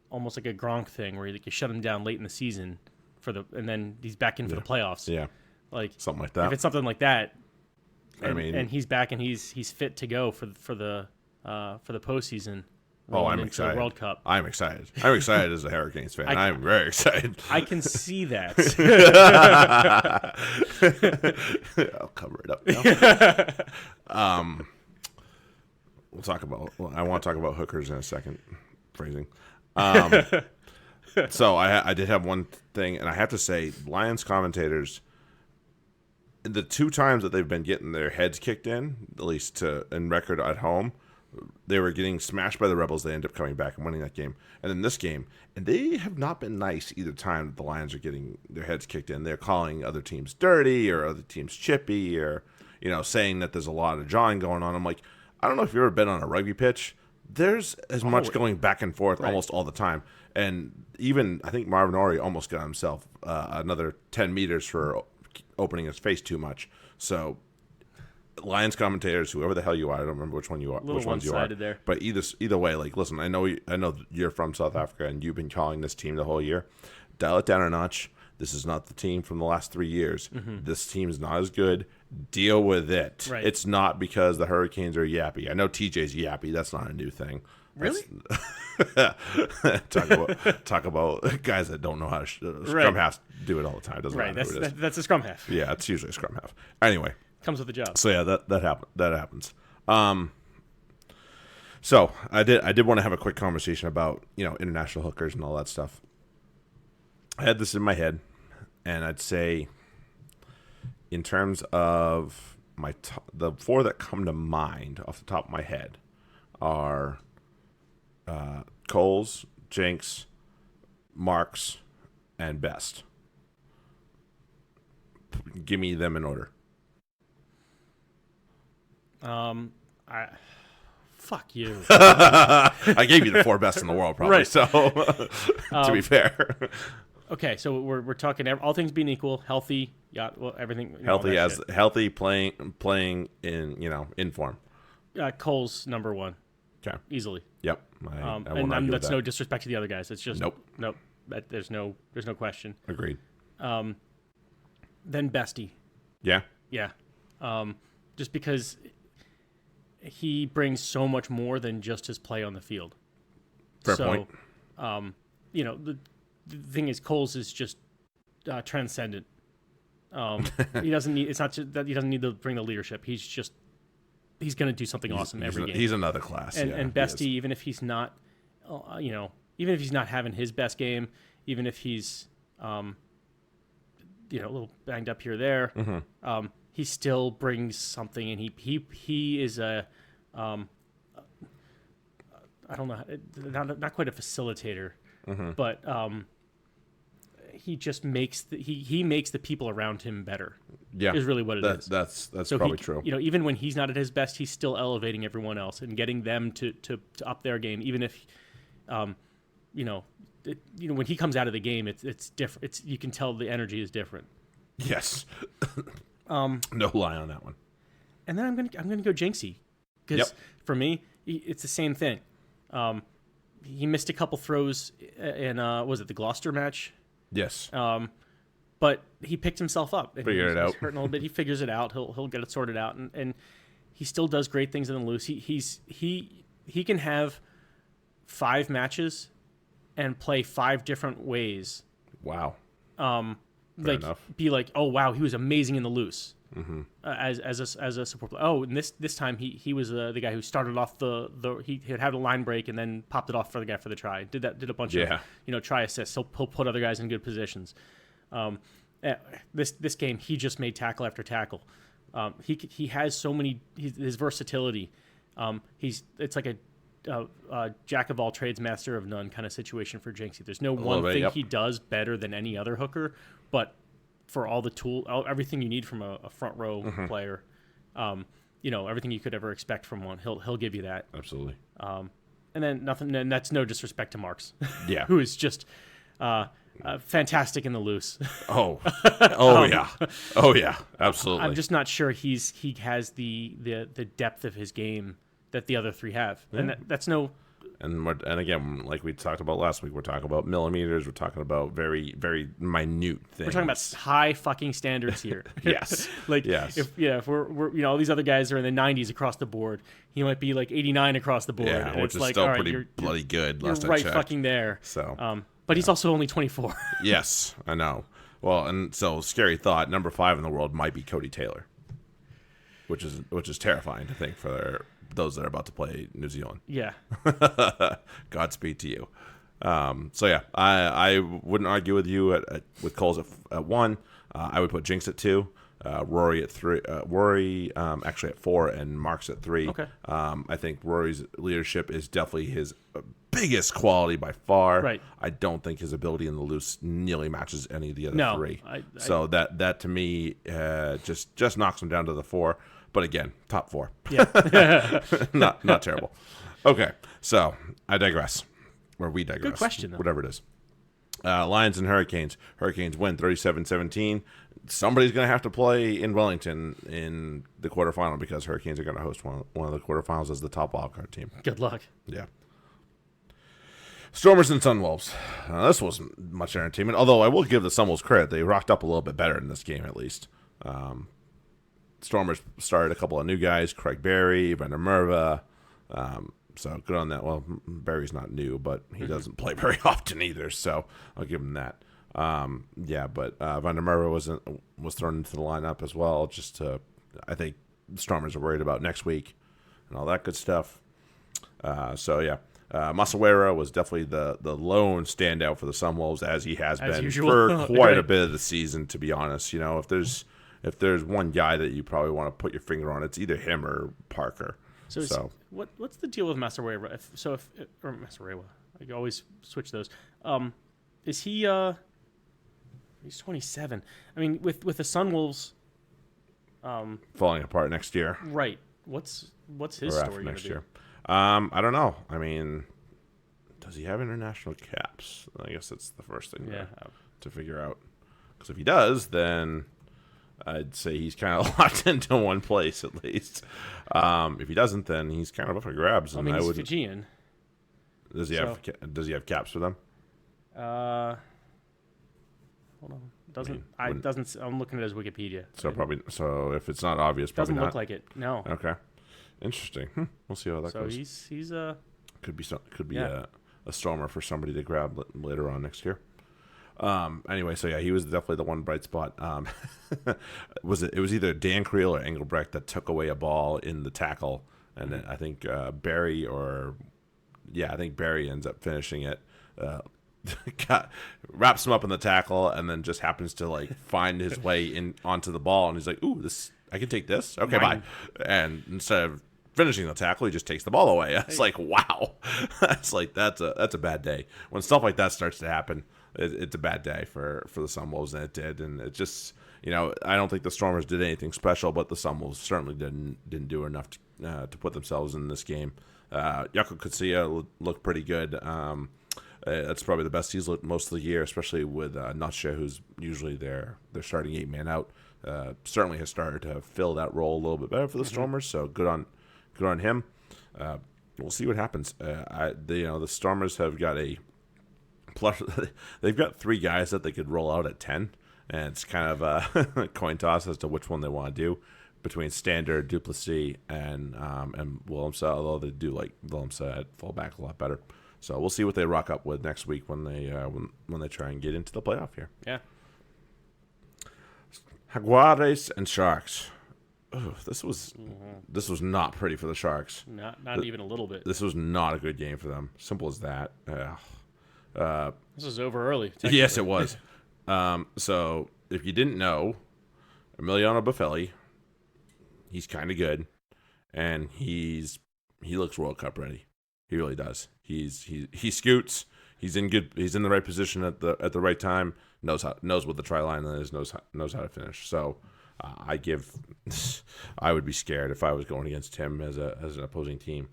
almost like a Gronk thing where you shut him down late in the season and then he's back in for the playoffs. Yeah, like something like that. If it's something like that, and he's back and he's fit to go for the postseason. I'm excited. The World Cup. I'm excited. I'm excited as a Hurricanes fan. I'm very excited. I can see that. I'll cover it up now. I want to talk about hookers in a second. Phrasing. So I did have one thing, and I have to say, Lions commentators, the 2 times that they've been getting their heads kicked in, at least in record at home, they were getting smashed by the Rebels. They end up coming back and winning that game. And then this game, and they have not been nice either time that the Lions are getting their heads kicked in. They're calling other teams dirty or other teams chippy or, saying that there's a lot of jawing going on. I'm like, I don't know if you've ever been on a rugby pitch. There's as much going back and forth almost all the time. And even, I think Marvin Orey almost got himself another 10 meters for opening his face too much. So Lions commentators, whoever the hell you are, I don't remember which one you are, which ones you are. There. But either way, like, listen, I know you're from South Africa and you've been calling this team the whole year. Dial it down a notch. This is not the team from the last 3 years. This team is not as good. Deal with it. Right. It's not because the Hurricanes are yappy. I know TJ's yappy. That's not a new thing. Really? Talk about guys that don't know how to scrum halves do it all the time. Doesn't matter who it is. That's a scrum half. Yeah, it's usually a scrum half. Anyway. Comes with the job. So yeah, that happens. So I did want to have a quick conversation about international hookers and all that stuff. I had this in my head, and I'd say, in terms of the 4 that come to mind off the top of my head are Coles, Jenks, Marks, and Best. Give me them in order. Fuck you. I gave you the 4 best in the world, probably. Right. So, to be fair. Okay, so we're talking all things being equal, healthy, everything. Healthy, playing in form. Cole's number 1. Okay, easily. Yep. And that's no disrespect to the other guys. It's just nope. There's no question. Agreed. Then Bestie. Yeah. Yeah. Just because he brings so much more than just his play on the field. Fair point. The thing is, Coles is just transcendent. He doesn't need. It's not just that he doesn't need to bring the leadership. He's going to do something awesome every game. He's another class. And Bestie, even if he's not, even if he's not having his best game, even if he's, a little banged up here or there, he still brings something, and he is a, I don't know, not quite a facilitator, but he just makes he makes the people around him better. Yeah, is really what it is. That's so probably true. Even when he's not at his best, he's still elevating everyone else and getting them to up their game. Even if, when he comes out of the game, it's different. You can tell the energy is different. Yes. No lie on that one. And then I'm gonna go Jinxie, because for me it's the same thing. He missed a couple throws in was it the Gloucester match? Yes. But he picked himself up. Figured it out. He's hurting a little bit. He figures it out. He'll get it sorted out, and he still does great things in the loose. He can have 5 matches and play 5 different ways. Wow. Fair enough. Be like, oh wow, he was amazing in the loose. Mm-hmm. As a support player. Oh, and this time he was the guy who started off he had a line break and then popped it off for the guy for the try. Did a bunch of try assists. He'll put other guys in good positions. This game he just made tackle after tackle. He has so many his versatility. It's like a jack of all trades, master of none kind of situation for Jinxie. There's no one thing he does better than any other hooker, but for all the everything you need from a front row player, everything you could ever expect from one, he'll give you that. Absolutely. And then nothing. And that's no disrespect to Marks, yeah, who is just fantastic in the loose. Oh yeah, absolutely. I'm just not sure he has the depth of his game that the other 3 have, and that's no. And again, like we talked about last week, we're talking about millimeters. We're talking about very, very minute things. We're talking about high fucking standards here. Yes. If we're all these other guys are in the 90s across the board, he might be like 89 across the board. Yeah, and which it's is like, still all right, pretty bloody good. You're right fucking there. So, but he's also only 24. Yes, I know. Well, and so scary thought. Number 5 in the world might be Cody Taylor, which is terrifying to think for those that are about to play New Zealand. Yeah. Godspeed to you. So yeah, I wouldn't argue with you with Coles at 1. I would put Jinx at 2, Rory at 3, Rory actually at 4, and Marks at 3. Okay. I think Rory's leadership is definitely his biggest quality by far. Right. I don't think his ability in the loose nearly matches any of the other 3. So that to me just knocks him down to the 4. But again, top 4. Yeah. not terrible. Okay, so I digress. Or we digress. Good question, though. Whatever it is. Lions and Hurricanes. Hurricanes win 37-17. Somebody's going to have to play in Wellington in the quarterfinal because Hurricanes are going to host one of the quarterfinals as the top wildcard team. Good luck. Yeah. Stormers and Sunwolves. This wasn't much entertainment, although I will give the Sunwolves credit. They rocked up a little bit better in this game, at least. Stormers started a couple of new guys, Craig Berry, Vander Merwe. So good on that. Well, Berry's not new, but he doesn't play very often either, so I'll give him that. But Vander Merwe was thrown into the lineup as well, I think Stormers are worried about next week and all that good stuff. Masawera was definitely the lone standout for the Sunwolves, as he has been usual. for quite a bit of the season, to be honest. If there's one guy that you probably want to put your finger on, it's either him or Parker. What's the deal with Masawera? Or Masawera, I always switch those. Is he? He's 27. I mean, with the Sunwolves, falling apart next year. Right. What's his story next year? I don't know. I mean, does he have international caps? I guess that's the first thing to figure out. Because if he does, then I'd say he's kind of locked into one place at least. If he doesn't, then he's kind of up for grabs. I mean, he's Fijian. Does he have caps for them? Hold on. Doesn't. I'm looking at his Wikipedia. So if it's not obvious, probably doesn't look like it. No. Okay. Interesting. We'll see how that goes. So he's could be a stormer for somebody to grab later on next year. Anyway, so yeah, he was definitely the one bright spot. It was either Dan Creel or Engelbrecht that took away a ball in the tackle, and then I think Barry ends up finishing it. Wraps him up in the tackle, and then just happens to find his way in onto the ball, and he's like, "Ooh, I can take this. Okay, bye." And instead of finishing the tackle, he just takes the ball away. It's like, wow, that's a bad day when stuff like that starts to happen. it's a bad day for the Sunwolves, and it did. And it just, I don't think the Stormers did anything special, but the Sunwolves certainly didn't do enough to put themselves in this game. Yako Kutsia looked pretty good. That's probably the best he's looked most of the year, especially with Natsha, who's usually their starting 8-man out. Certainly has started to fill that role a little bit better for the Stormers, so good on him. We'll see what happens. The Stormers have got plus. They've got 3 guys that they could roll out at 10, and it's kind of a coin toss as to which one they want to do between Standard, Duplessis, and Willemse. Although they do like Willemse at fullback a lot better. So we'll see what they rock up with next week when they try and get into the playoff here. Yeah. Jaguares and Sharks. Oh, this was not pretty for the Sharks. Not even a little bit. This was not a good game for them. Simple as that. This was over early. Yes, it was. So if you didn't know, Emiliano Buffelli, he's kind of good, and he looks World Cup ready. He really does. He scoots. He's in the right position at the right time. Knows what the try line is. Knows how to finish. So I would be scared if I was going against him as an opposing team.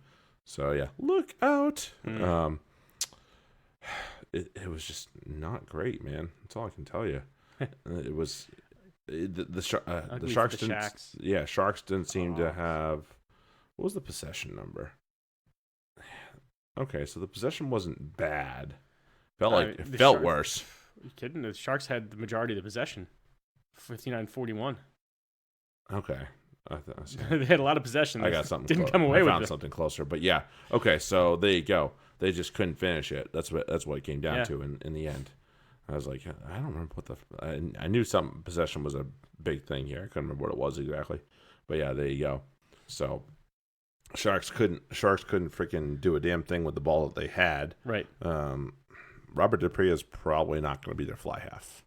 So yeah, look out. It was just not great, man. That's all I can tell you. It was the Sharks didn't. Shacks. Yeah, Sharks didn't seem to have. What was the possession number? Okay, so the possession wasn't bad. Felt worse. Are you kidding? The Sharks had the majority of the possession, 59-41. Okay. They had a lot of possession. I got something. Didn't come away with it. I found something closer, but yeah. Okay, so there you go. They just couldn't finish it. That's what it came down to in the end. I was like, I don't remember what I knew some possession was a big thing here. I couldn't remember what it was exactly, but yeah, there you go. So Sharks couldn't freaking do a damn thing with the ball that they had. Right. Robert Dupree is probably not going to be their fly half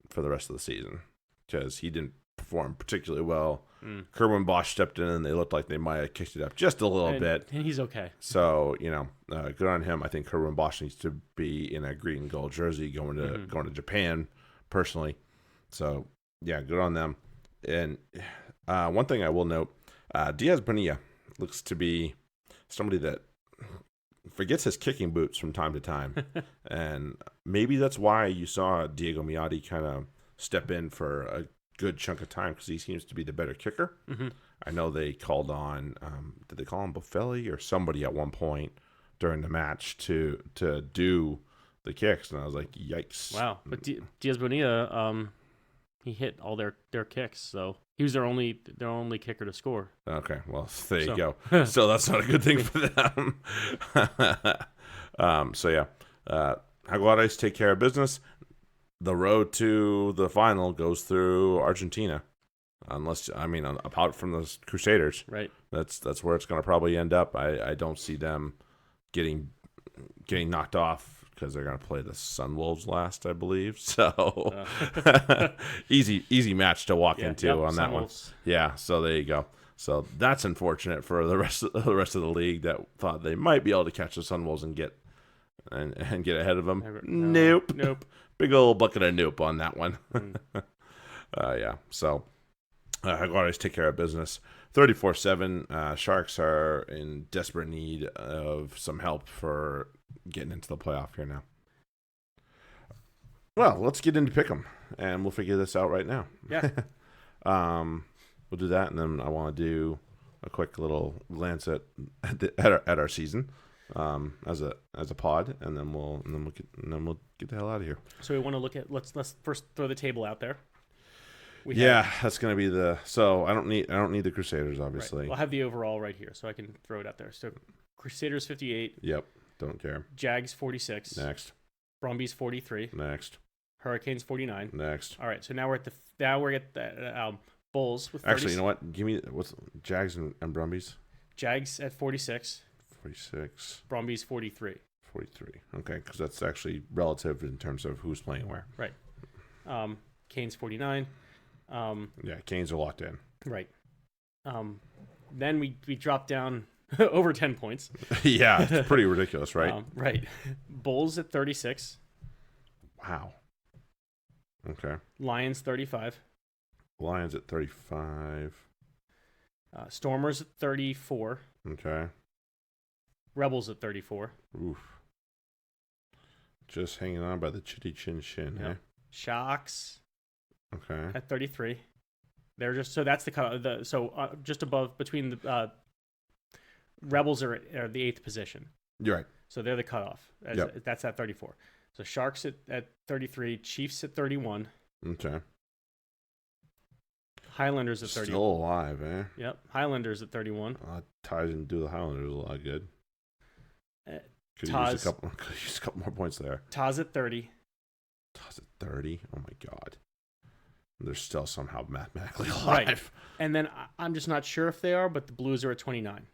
for the rest of the season because he didn't perform particularly well. Kerwin Bosch stepped in and they looked like they might have kicked it up just a little bit. And he's okay. So, good on him. I think Kerwin Bosch needs to be in a green and gold jersey going to Japan personally. So, yeah, good on them. And one thing I will note, Diaz Bonilla looks to be somebody that forgets his kicking boots from time to time. And maybe that's why you saw Diego Miotti kind of step in for a good chunk of time because he seems to be the better kicker. I know they called on, did they call him Buffelli or somebody at one point during the match to do the kicks? And I was like, yikes. Wow. But Diaz Bonilla, he hit all their kicks, so he was their only kicker to score. Okay, well, there you go. So that's not a good thing for them. Jaguares take care of business. The road to the final goes through Argentina, apart from the Crusaders. Right. That's where it's going to probably end up. I don't see them getting knocked off because they're going to play the Sunwolves last, I believe. So easy match to walk into on that one. Yeah. So there you go. So that's unfortunate for the rest of the league that thought they might be able to catch the Sunwolves and get ahead of them. Nope. Big old bucket of nope on that one. Yeah. So Jaguares take care of business. 34-7. Sharks are in desperate need of some help for getting into the playoff here now. Well, let's get into pick'em, and we'll figure this out right now. Yeah. We'll do that, and then I want to do a quick little glance at our season. As a pod, and then we'll get the hell out of here. So we want to look at let's first throw the table out there. That's gonna be so I don't need the Crusaders, obviously. Right. I'll have the overall right here, so I can throw it out there. So Crusaders 58. Yep, don't care. Jags 46. Next. Brumbies 43. Next. Hurricanes 49. Next. All right, so now we're at the Bulls with 30. Actually, you know what? Give me what's Jags and Brumbies. Jags at 46. 46. Brumbies 43. 43. Okay, because that's actually relative in terms of who's playing where. Right. Canes 49. Yeah, Canes are locked in. Right. Then we drop down over 10 points. Yeah, it's pretty ridiculous, right? Right. Bulls at 36. Wow. Okay. Lions 35. Lions at 35. Stormers at 34. Okay. Rebels at 34. Oof. Just hanging on by the chitty chin chin, Yep. eh? Sharks Okay. at 33. They're just so that's the cut. Just above between the Rebels are the 8th position. You're right. So they're the cutoff. Yep. That's at 34. So Sharks at 33, Chiefs at 31, Okay. Highlanders at 31. Still alive, eh? Yep, Highlanders at 31. Ties didn't do the Highlanders a lot good. Could Taz use a couple more points there. Taz at 30. Taz at 30? Oh my god. They're still somehow mathematically alive. Right. And then I'm just not sure if they are, but the Blues are at 29.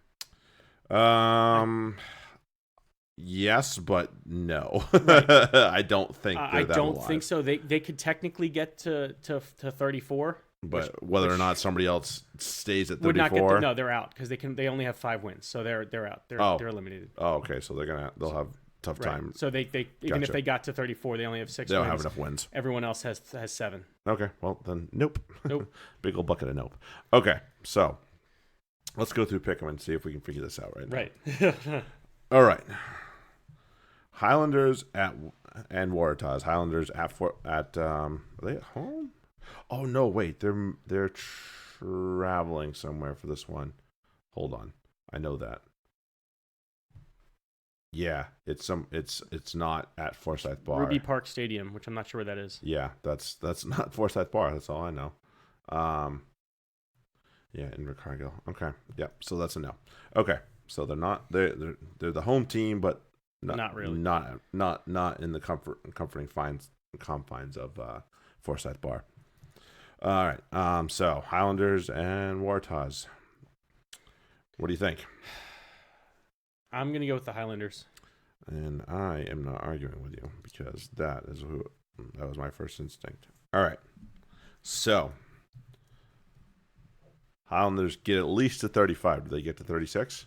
Yes, but no. Right. I don't think they're I that don't alive. think so. They could technically get to 34. But whether or not somebody else stays at 34, would not get no, they're out because they only have 5 wins, so they're out. They're eliminated. Oh, okay. So they'll have tough Right. time. So they even if they got to 34, they only have 6 They don't wins. have enough wins. Everyone else has 7. Okay. Well, then nope. Nope. Big old bucket of nope. Okay. So let's go through pick 'em and see if we can figure this out right now. Right. All right. Highlanders and Waratahs. Highlanders are they at home? Oh no, wait. They're traveling somewhere for this one. Hold on. I know that. Yeah, it's not at Forsyth Bar. Ruby Park Stadium, which I'm not sure where that is. Yeah, that's not Forsyth Bar. That's all I know. Yeah, in Cargill. Okay. Yep. So that's a no. Okay. So they're the home team, but Not really. Not in the comforting confines of Forsyth Bar. All right. So Highlanders and Waratahs. What do you think? I'm gonna go with the Highlanders. And I am not arguing with you because that was my first instinct. All right. So Highlanders get at least to 35. Do they get to 36?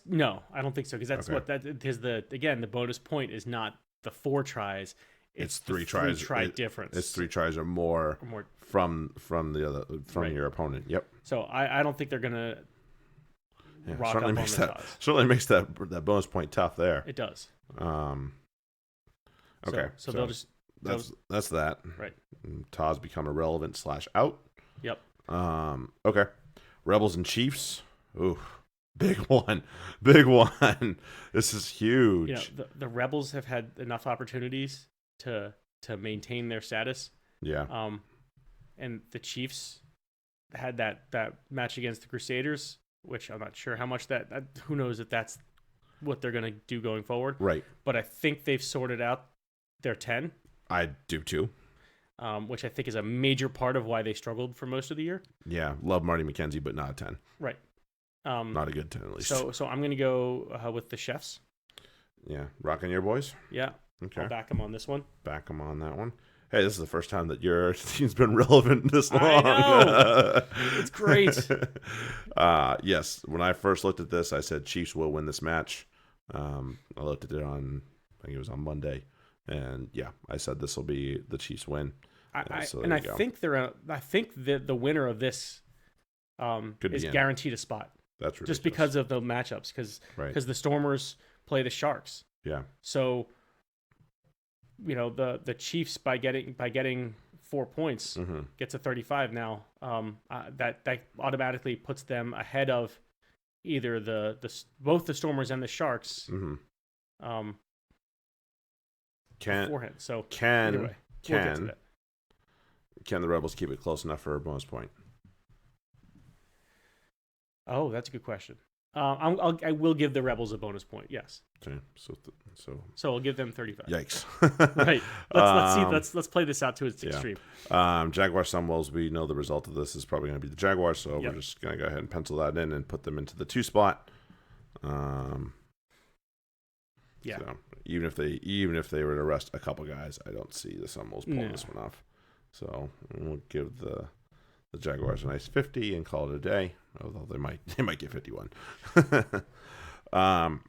No, I don't think so because that's Okay. what that is. The bonus point is not the 4 tries. It's the 3 tries. 3 try difference. It's 3 tries or more from Right. your opponent. Yep. So I don't think they're gonna Yeah, rock up certainly on makes the that Taz. certainly makes that bonus point tough there. It does. Okay. So they'll just that's that. right. Taz become irrelevant / out. Yep. Okay. Rebels and Chiefs. Ooh, big one. Big one. This is huge. You know, the Rebels have had enough opportunities to maintain their status. Yeah. And the Chiefs had that match against the Crusaders, which I'm not sure how much who knows if that's what they're going to do going forward. Right. But I think they've sorted out their 10. I do too. Which I think is a major part of why they struggled for most of the year. Yeah. Love Marty McKenzie, but not a 10. Right. Not a good 10 at least. So I'm going to go with the Chefs. Yeah. Rocking your boys? Yeah. Okay. I'll back them on this one. Back them on that one. Hey, this is the first time that your team's been relevant this long. I know. It's great. Yes. When I first looked at this, I said Chiefs will win this match. I looked at it I think it was on Monday. And yeah, I said this will be the Chiefs win. I think the winner of this is guaranteed a spot. That's ridiculous. Just because of the matchups, because the Stormers play the Sharks. Yeah. So, you know, the Chiefs by getting 4 points gets a 35 now. That automatically puts them ahead of either both the Stormers and the Sharks. Beforehand. So either way, we'll get to that. Can the Rebels keep it close enough for a bonus point? Oh, that's a good question. I will give the Rebels a bonus point. Yes. Okay. So I'll give them 35. Yikes. Right. Let's play this out to its extreme. Jaguars Sunwolves. We know the result of this is probably going to be the Jaguars, so we're just going to go ahead and pencil that in and put them into the 2 spot. Yeah. So even if they were to rest a couple guys, I don't see the Sunwolves pulling this one off. So we'll give the Jaguars a nice 50 and call it a day. Although they might get 51.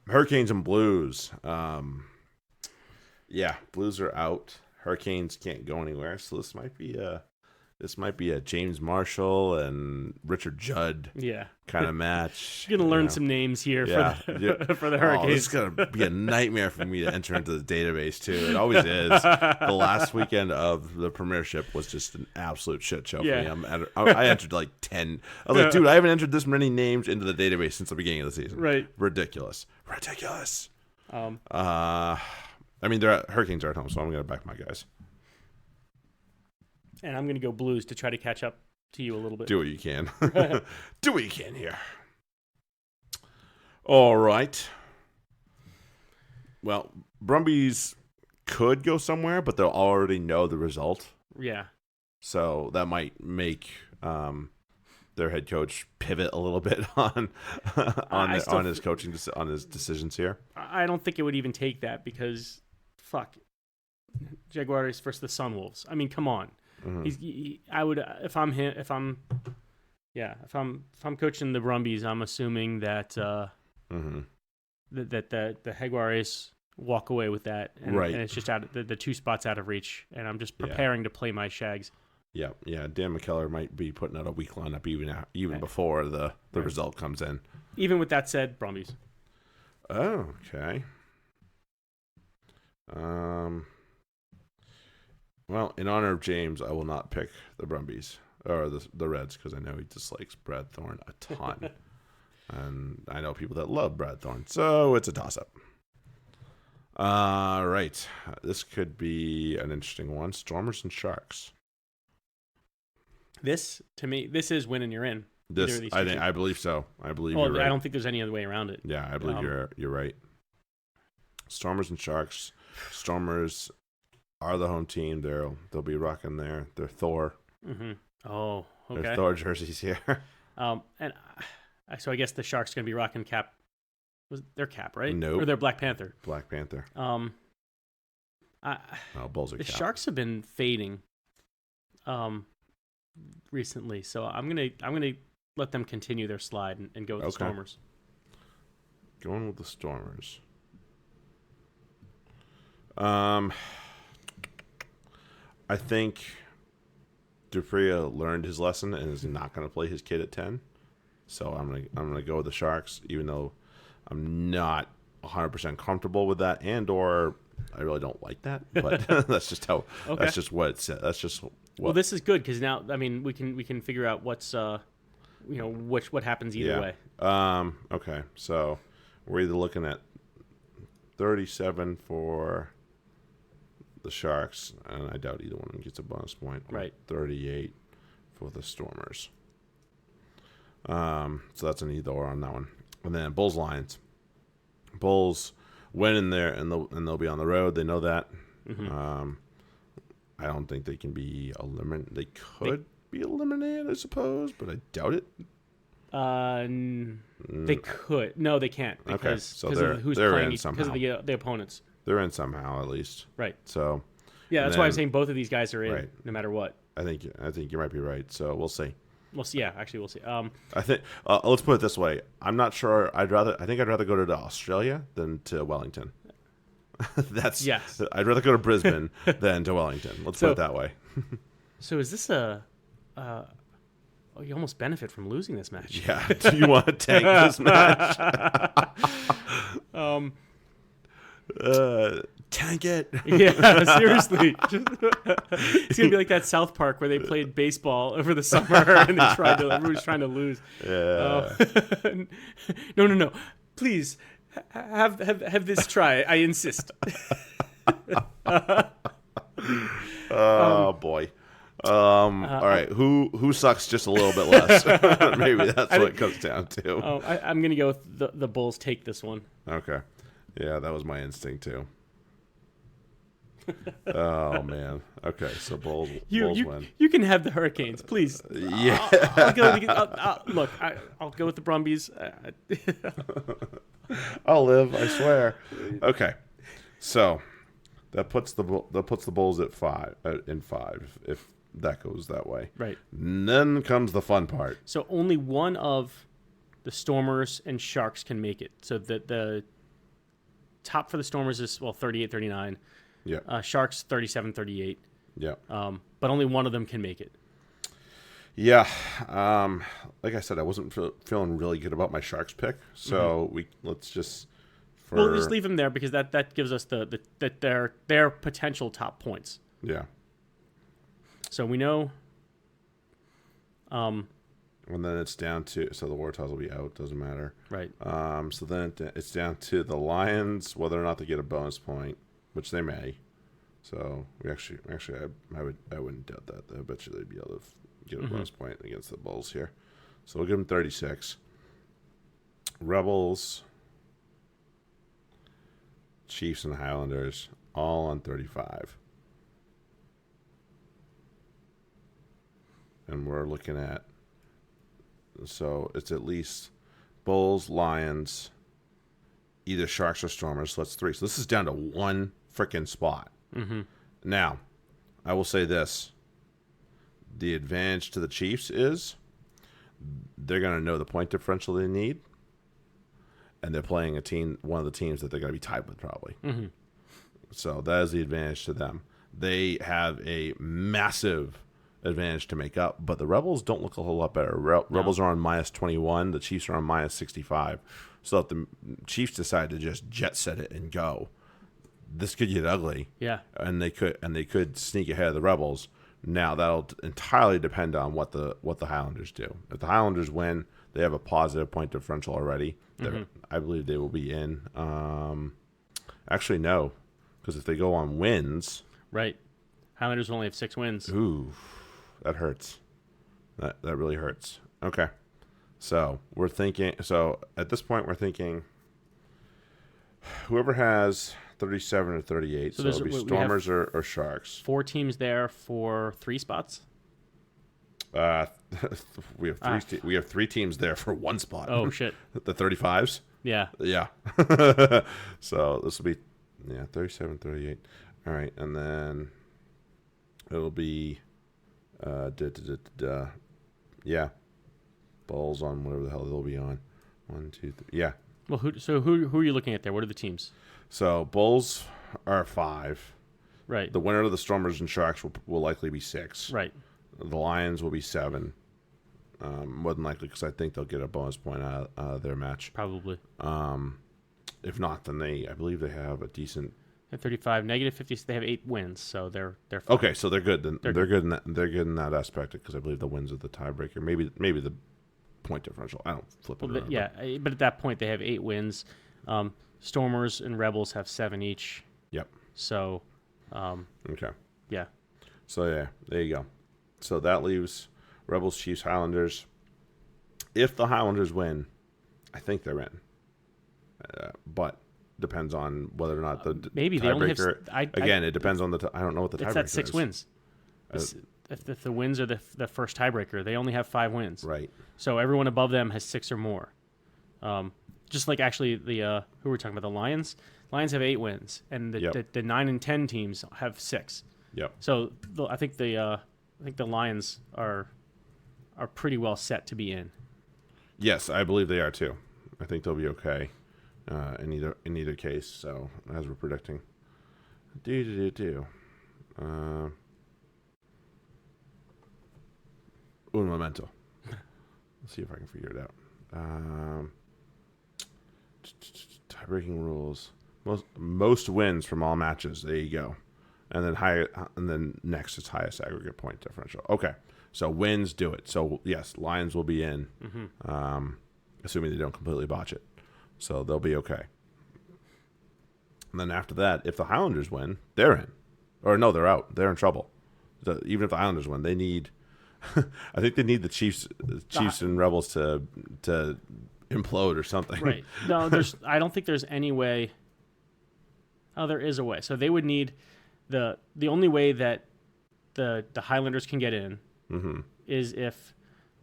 Hurricanes and Blues. Yeah, Blues are out. Hurricanes can't go anywhere, so this might be a James Marshall and Richard Judd kind of match. You're gonna learn some names here for the Hurricanes. Oh, this is gonna be a nightmare for me to enter into the database too. It always is. The last weekend of the Premiership was just an absolute shit show for me. I entered like 10. I was like, dude, I haven't entered this many names into the database since the beginning of the season. Right. Ridiculous. I mean, Hurricanes are at home, so I'm going to back my guys. And I'm going to go Blues to try to catch up to you a little bit. Do what you can. Do what you can here. All right. Well, Brumbies could go somewhere, but they'll already know the result. Yeah. So that might make their head coach pivot a little bit on his coaching on his decisions here. I don't think it would even take that because, fuck, Jaguars versus the Sunwolves. I mean, come on. Mm-hmm. I would if I'm coaching the Brumbies, I'm assuming that that the Jaguars walk away with that, and it's just out the 2 spots out of reach, and I'm just preparing to play my Shags. Yeah. Dan McKellar might be putting out a weak lineup even before the result comes in. Even with that said, Brumbies. Oh, okay. Well, in honor of James, I will not pick the Brumbies or the Reds because I know he dislikes Brad Thorne a ton, and I know people that love Brad Thorne, so it's a toss-up. Right, this could be an interesting one: Stormers and Sharks. This is winning. You're in. I believe so. I believe you're right. I don't think there's any other way around it. Yeah, I believe you're right. Stormers and Sharks. Stormers are the home team. They'll be rocking their Thor. Mm-hmm. Oh, okay. Their Thor jerseys here. And so I guess the Sharks going to be rocking cap. Was their cap right? Nope. Or their Black Panther. Black Panther. Bulls are the cap. Sharks have been fading. Recently, so I'm gonna let them continue their slide and go with the Stormers. Going with the Stormers. I think TFRY learned his lesson and is not going to play his kid at 10. So I'm gonna go with the Sharks, even though I'm not 100% comfortable with that, or I really don't like that. But that's just how. Okay. That's just what it said. That's just. Well, this is good because now, I mean, we can figure out what's what happens either way. Okay, so we're either looking at 37 for the Sharks, and I doubt either one of them gets a bonus point. Right. 38 for the Stormers. So that's an either or on that one. And then Bulls Lions. Bulls win in there, and they'll be on the road. They know that. Mm-hmm. I don't think they can be eliminated. They could be eliminated, I suppose, but I doubt it. They could. No, they can't. Because, so of who's they're playing in somehow. Because of the opponents. They're in somehow, at least. Right. So. Yeah, that's why I'm saying both of these guys are in, no matter what. I think you might be right. So we'll see. We'll see. Yeah, actually, we'll see. I think let's put it this way. I'm not sure. I think I'd rather go to Australia than to Wellington. Yes. I'd rather go to Brisbane than to Wellington. Let's put it that way. So is this you almost benefit from losing this match. Yeah. Do you want to tank this match? Tank it. Yeah, seriously. It's gonna be like that South Park where they played baseball over the summer and everybody's trying to lose. Yeah. No. Please have this try. I insist. Oh boy. All right. Who sucks just a little bit less? Maybe that's what it comes down to. I'm gonna go with the Bulls take this one. Okay. Yeah, that was my instinct too. Oh man. Okay, so Bulls win. You can have the Hurricanes, please. Yeah. I'll go with the Brumbies. I'll live. I swear. Okay, so that puts the Bulls at 5 in 5 if that goes that way. Right. And then comes the fun part. So only one of the Stormers and Sharks can make it. So the top for the Stormers is 38-39. Yeah. Sharks 37-38. Yeah. But only one of them can make it. Yeah. Like I said, I wasn't feeling really good about my Sharks pick. So let's just We'll just leave them there because that gives us their potential top points. Yeah. So we know. And then it's down to, so the Warthogs will be out. Doesn't matter. Right. So then it's down to the Lions, whether or not they get a bonus point, which they may. So we actually, I wouldn't doubt that. I bet you they'd be able to get a bonus point against the Bulls here. So we'll give them 36. Rebels, Chiefs, and Highlanders all on 35. And we're looking at, so it's at least Bulls, Lions, either Sharks or Stormers. So that's 3. So this is down to 1 freaking spot. Now, I will say this. The advantage to the Chiefs is they're going to know the point differential they need. And they're playing one of the teams that they're going to be tied with probably. So that is the advantage to them. They have a massive advantage to make up, but the Rebels don't look a whole lot better. Rebels are on -21. The Chiefs are on -65. So if the Chiefs decide to just jet set it and go, this could get ugly. Yeah, and they could sneak ahead of the Rebels. Now that'll entirely depend on what the Highlanders do. If the Highlanders win, they have a positive point differential already. I believe they will be in. Actually, no, because if they go on wins, right, Highlanders only have 6 wins. Ooh, that hurts. That really hurts. Okay, so we're thinking. So at this point, we're thinking whoever has 37 or 38. So it'll be Stormers or Sharks. 4 teams there for 3 spots. We have 3. We have 3 teams there for 1 spot. Oh shit! The 35s. Yeah. So this will be 37, 38. All right, and then it'll be Bulls on whatever the hell they'll be on. 1, 2, 3. Yeah. Well, who are you looking at there? What are the teams? So Bulls are 5. Right. The winner of the Stormers and Sharks will likely be 6. Right. The Lions will be 7. More than likely, because I think they'll get a bonus point out of their match. Probably. If not, then I believe they have a decent. At 35, -50. They have 8 wins, so they're fine. Okay. So they're good. Then they're good in that. They're good in that aspect because I believe the wins are the tiebreaker. Maybe the point differential. I don't flip it around. Yeah, but at that point they have 8 wins. Stormers and Rebels have 7 each. Yep. So. Okay. Yeah. So yeah, there you go. So that leaves Rebels, Chiefs, Highlanders. If the Highlanders win, I think they're in. But depends on whether or not the maybe they only have. Again, it depends on the. I don't know what the tiebreaker is. That's 6 wins. If the wins are the first tiebreaker, they only have 5 wins. Right. So everyone above them has 6 or more. Just like actually the who we're talking about, the Lions. Lions have 8 wins, and the 9 and 10 teams have 6. Yep. So I think the Lions are pretty well set to be in. Yes, I believe they are too. I think they'll be okay in either case. So as we're predicting, un momento. Let's see if I can figure it out. Tie-breaking rules. Most wins from all matches. There you go. And then next is highest aggregate point differential. Okay, so wins do it. So yes, Lions will be in, assuming they don't completely botch it. So they'll be okay. And then after that, if the Highlanders win, they're in. Or no, they're out. They're in trouble. Even if the Highlanders win, they need. I think they need the Chiefs and Rebels to implode or something. Right. No, I don't think there's any way. Oh, there is a way. So they would need the only way that the Highlanders can get in is if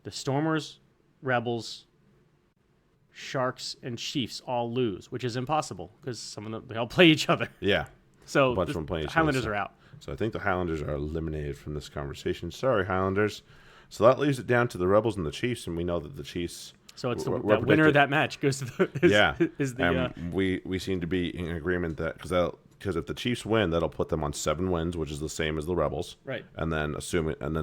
the Stormers, Rebels, Sharks, and Chiefs all lose, which is impossible because some of them they all play each other. Yeah. So the Highlanders are out. So I think the Highlanders are eliminated from this conversation. Sorry, Highlanders. So that leaves it down to the Rebels and the Chiefs, and we know that the Chiefs. So it's the winner of that match goes to the. We seem to be in agreement that because because if the Chiefs win, that'll put them on 7 wins, which is the same as the Rebels. Right. And then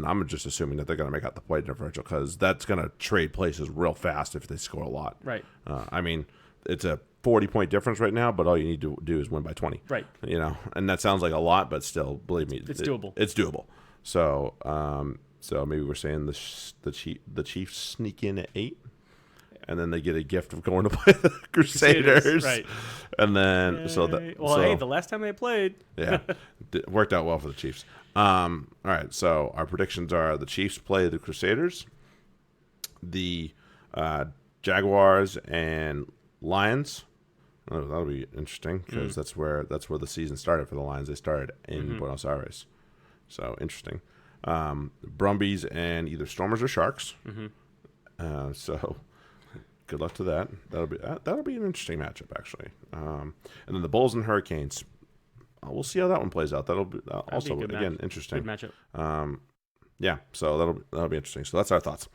I'm just assuming that they're going to make out the point differential because that's going to trade places real fast if they score a lot. Right. I mean, it's a 40-point difference right now, but all you need to do is win by 20. Right. And that sounds like a lot, but still, believe me, it's doable. It's doable. So, maybe we're saying the Chiefs sneak in at 8. And then they get a gift of going to play the Crusaders. Right. And then, hey, the last time they played. Yeah. It worked out well for the Chiefs. All right. So our predictions are the Chiefs play the Crusaders, the Jaguars and Lions. Oh, that'll be interesting because that's where the season started for the Lions. They started in Buenos Aires. So interesting. Brumbies and either Stormers or Sharks. So good luck to that. That'll be an interesting matchup, actually. And then the Bulls and Hurricanes. We'll see how that one plays out. That'll be also be again interesting. Good matchup. Yeah. So that'll be interesting. So that's our thoughts.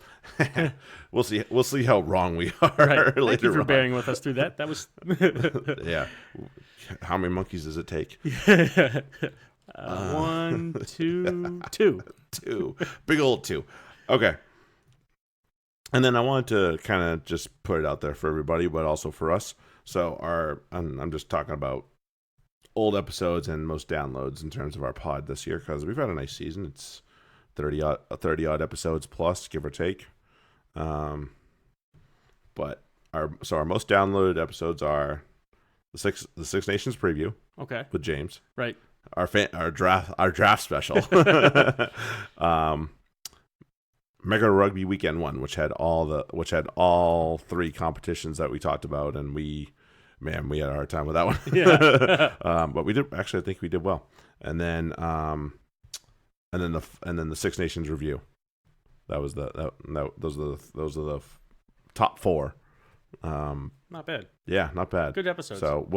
We'll see how wrong we are Right. later Thank you for on. bearing with us through that. That was Yeah. How many monkeys does it take? 1, 2, 2. 2. Big old 2. Okay. And then I wanted to kind of just put it out there for everybody, but also for us. So I'm just talking about old episodes and most downloads in terms of our pod this year because we've had a nice season. It's 30 odd episodes plus, give or take. But our most downloaded episodes are the Six Nations preview. Okay. With James. Right. Our draft special. Mega Rugby Weekend 1, which had all 3 competitions that we talked about, and we had a hard time with that one. Yeah. But we did actually. I think we did well. And then the Six Nations review. Those are the top 4. Not bad. Yeah, not bad. Good episodes. So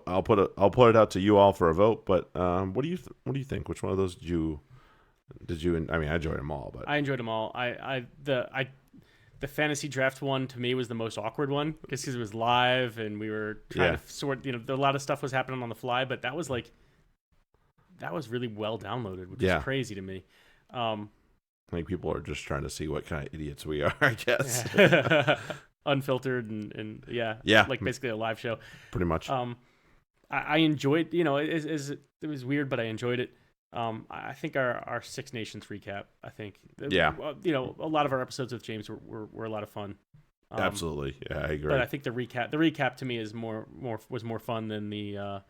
I'll put it out to you all for a vote. But what do you think? Which one of those did you? I mean, I enjoyed them all, but I enjoyed them all. The fantasy draft one to me was the most awkward one because it was live and we were trying to sort. A lot of stuff was happening on the fly, but that was really well downloaded, which is crazy to me. I think people are just trying to see what kind of idiots we are, I guess. Unfiltered and like basically a live show. Pretty much. I enjoyed. It was weird, but I enjoyed it. I think our Six Nations recap. I think a lot of our episodes with James were a lot of fun. Absolutely, yeah, I agree. But I think the recap to me is was more fun than the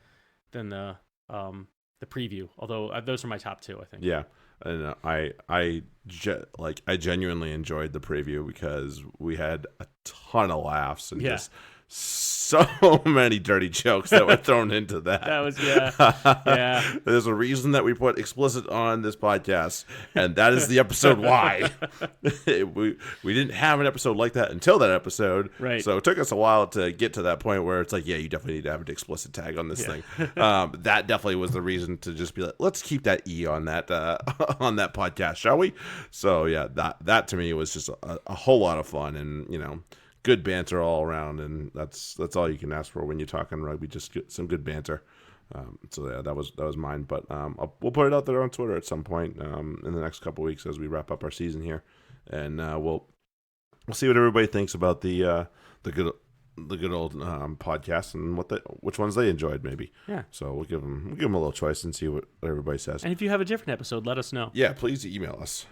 preview. Although those are my top 2, I think. Yeah, and I genuinely enjoyed the preview because we had a ton of laughs and just so many dirty jokes that were thrown into that. That was yeah. There's a reason that we put explicit on this podcast, and that is the episode why. we didn't have an episode like that until that episode, right? So it took us a while to get to that point where it's like, yeah, you definitely need to have an explicit tag on this thing. That definitely was the reason to just be like, let's keep that E on that on that podcast, shall we? So yeah, that to me was just a whole lot of fun, and good banter all around, and that's all you can ask for when you're talking rugby. Just get some good banter. So yeah, that was mine. But we'll put it out there on Twitter at some point in the next couple of weeks as we wrap up our season here, and we'll see what everybody thinks about the good old podcast and which ones they enjoyed maybe. Yeah. So we'll give them a little choice and see what everybody says. And if you have a different episode, let us know. Yeah, please email us.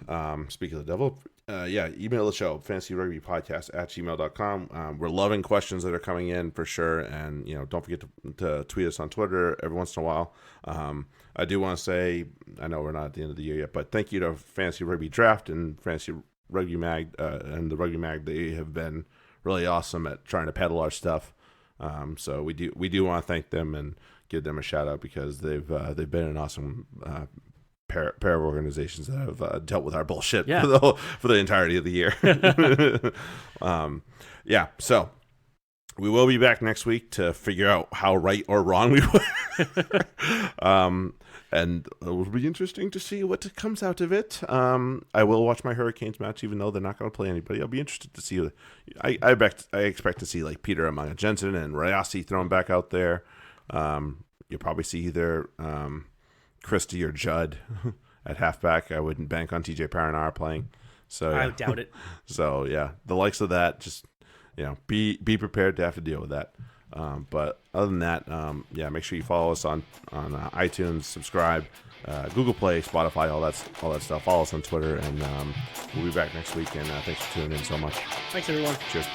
Speak of the devil. Email the show, fantasyrugbypodcast@gmail.com. We're loving questions that are coming in for sure. And, don't forget to tweet us on Twitter every once in a while. I do want to say, I know we're not at the end of the year yet, but thank you to Fantasy Rugby Draft and Fantasy Rugby Mag and the Rugby Mag. They have been really awesome at trying to peddle our stuff. So we do want to thank them and give them a shout out because they've been an awesome pair of organizations that have dealt with our bullshit for the entirety of the year. So we will be back next week to figure out how right or wrong we were. And it will be interesting to see what comes out of it. I will watch my Hurricanes match, even though they're not going to play anybody. I'll be interested to see. I expect to see like Peter Amanga Jensen and Rayasi thrown back out there. you'll probably see either Christie or Judd at halfback. I wouldn't bank on TJ Parinar playing. So I doubt it. So yeah, the likes of that, just be prepared to have to deal with that. But other than that, make sure you follow us on iTunes, subscribe, Google Play, Spotify, all that stuff. Follow us on Twitter, and we'll be back next week. And thanks for tuning in so much. Thanks, everyone. Cheers.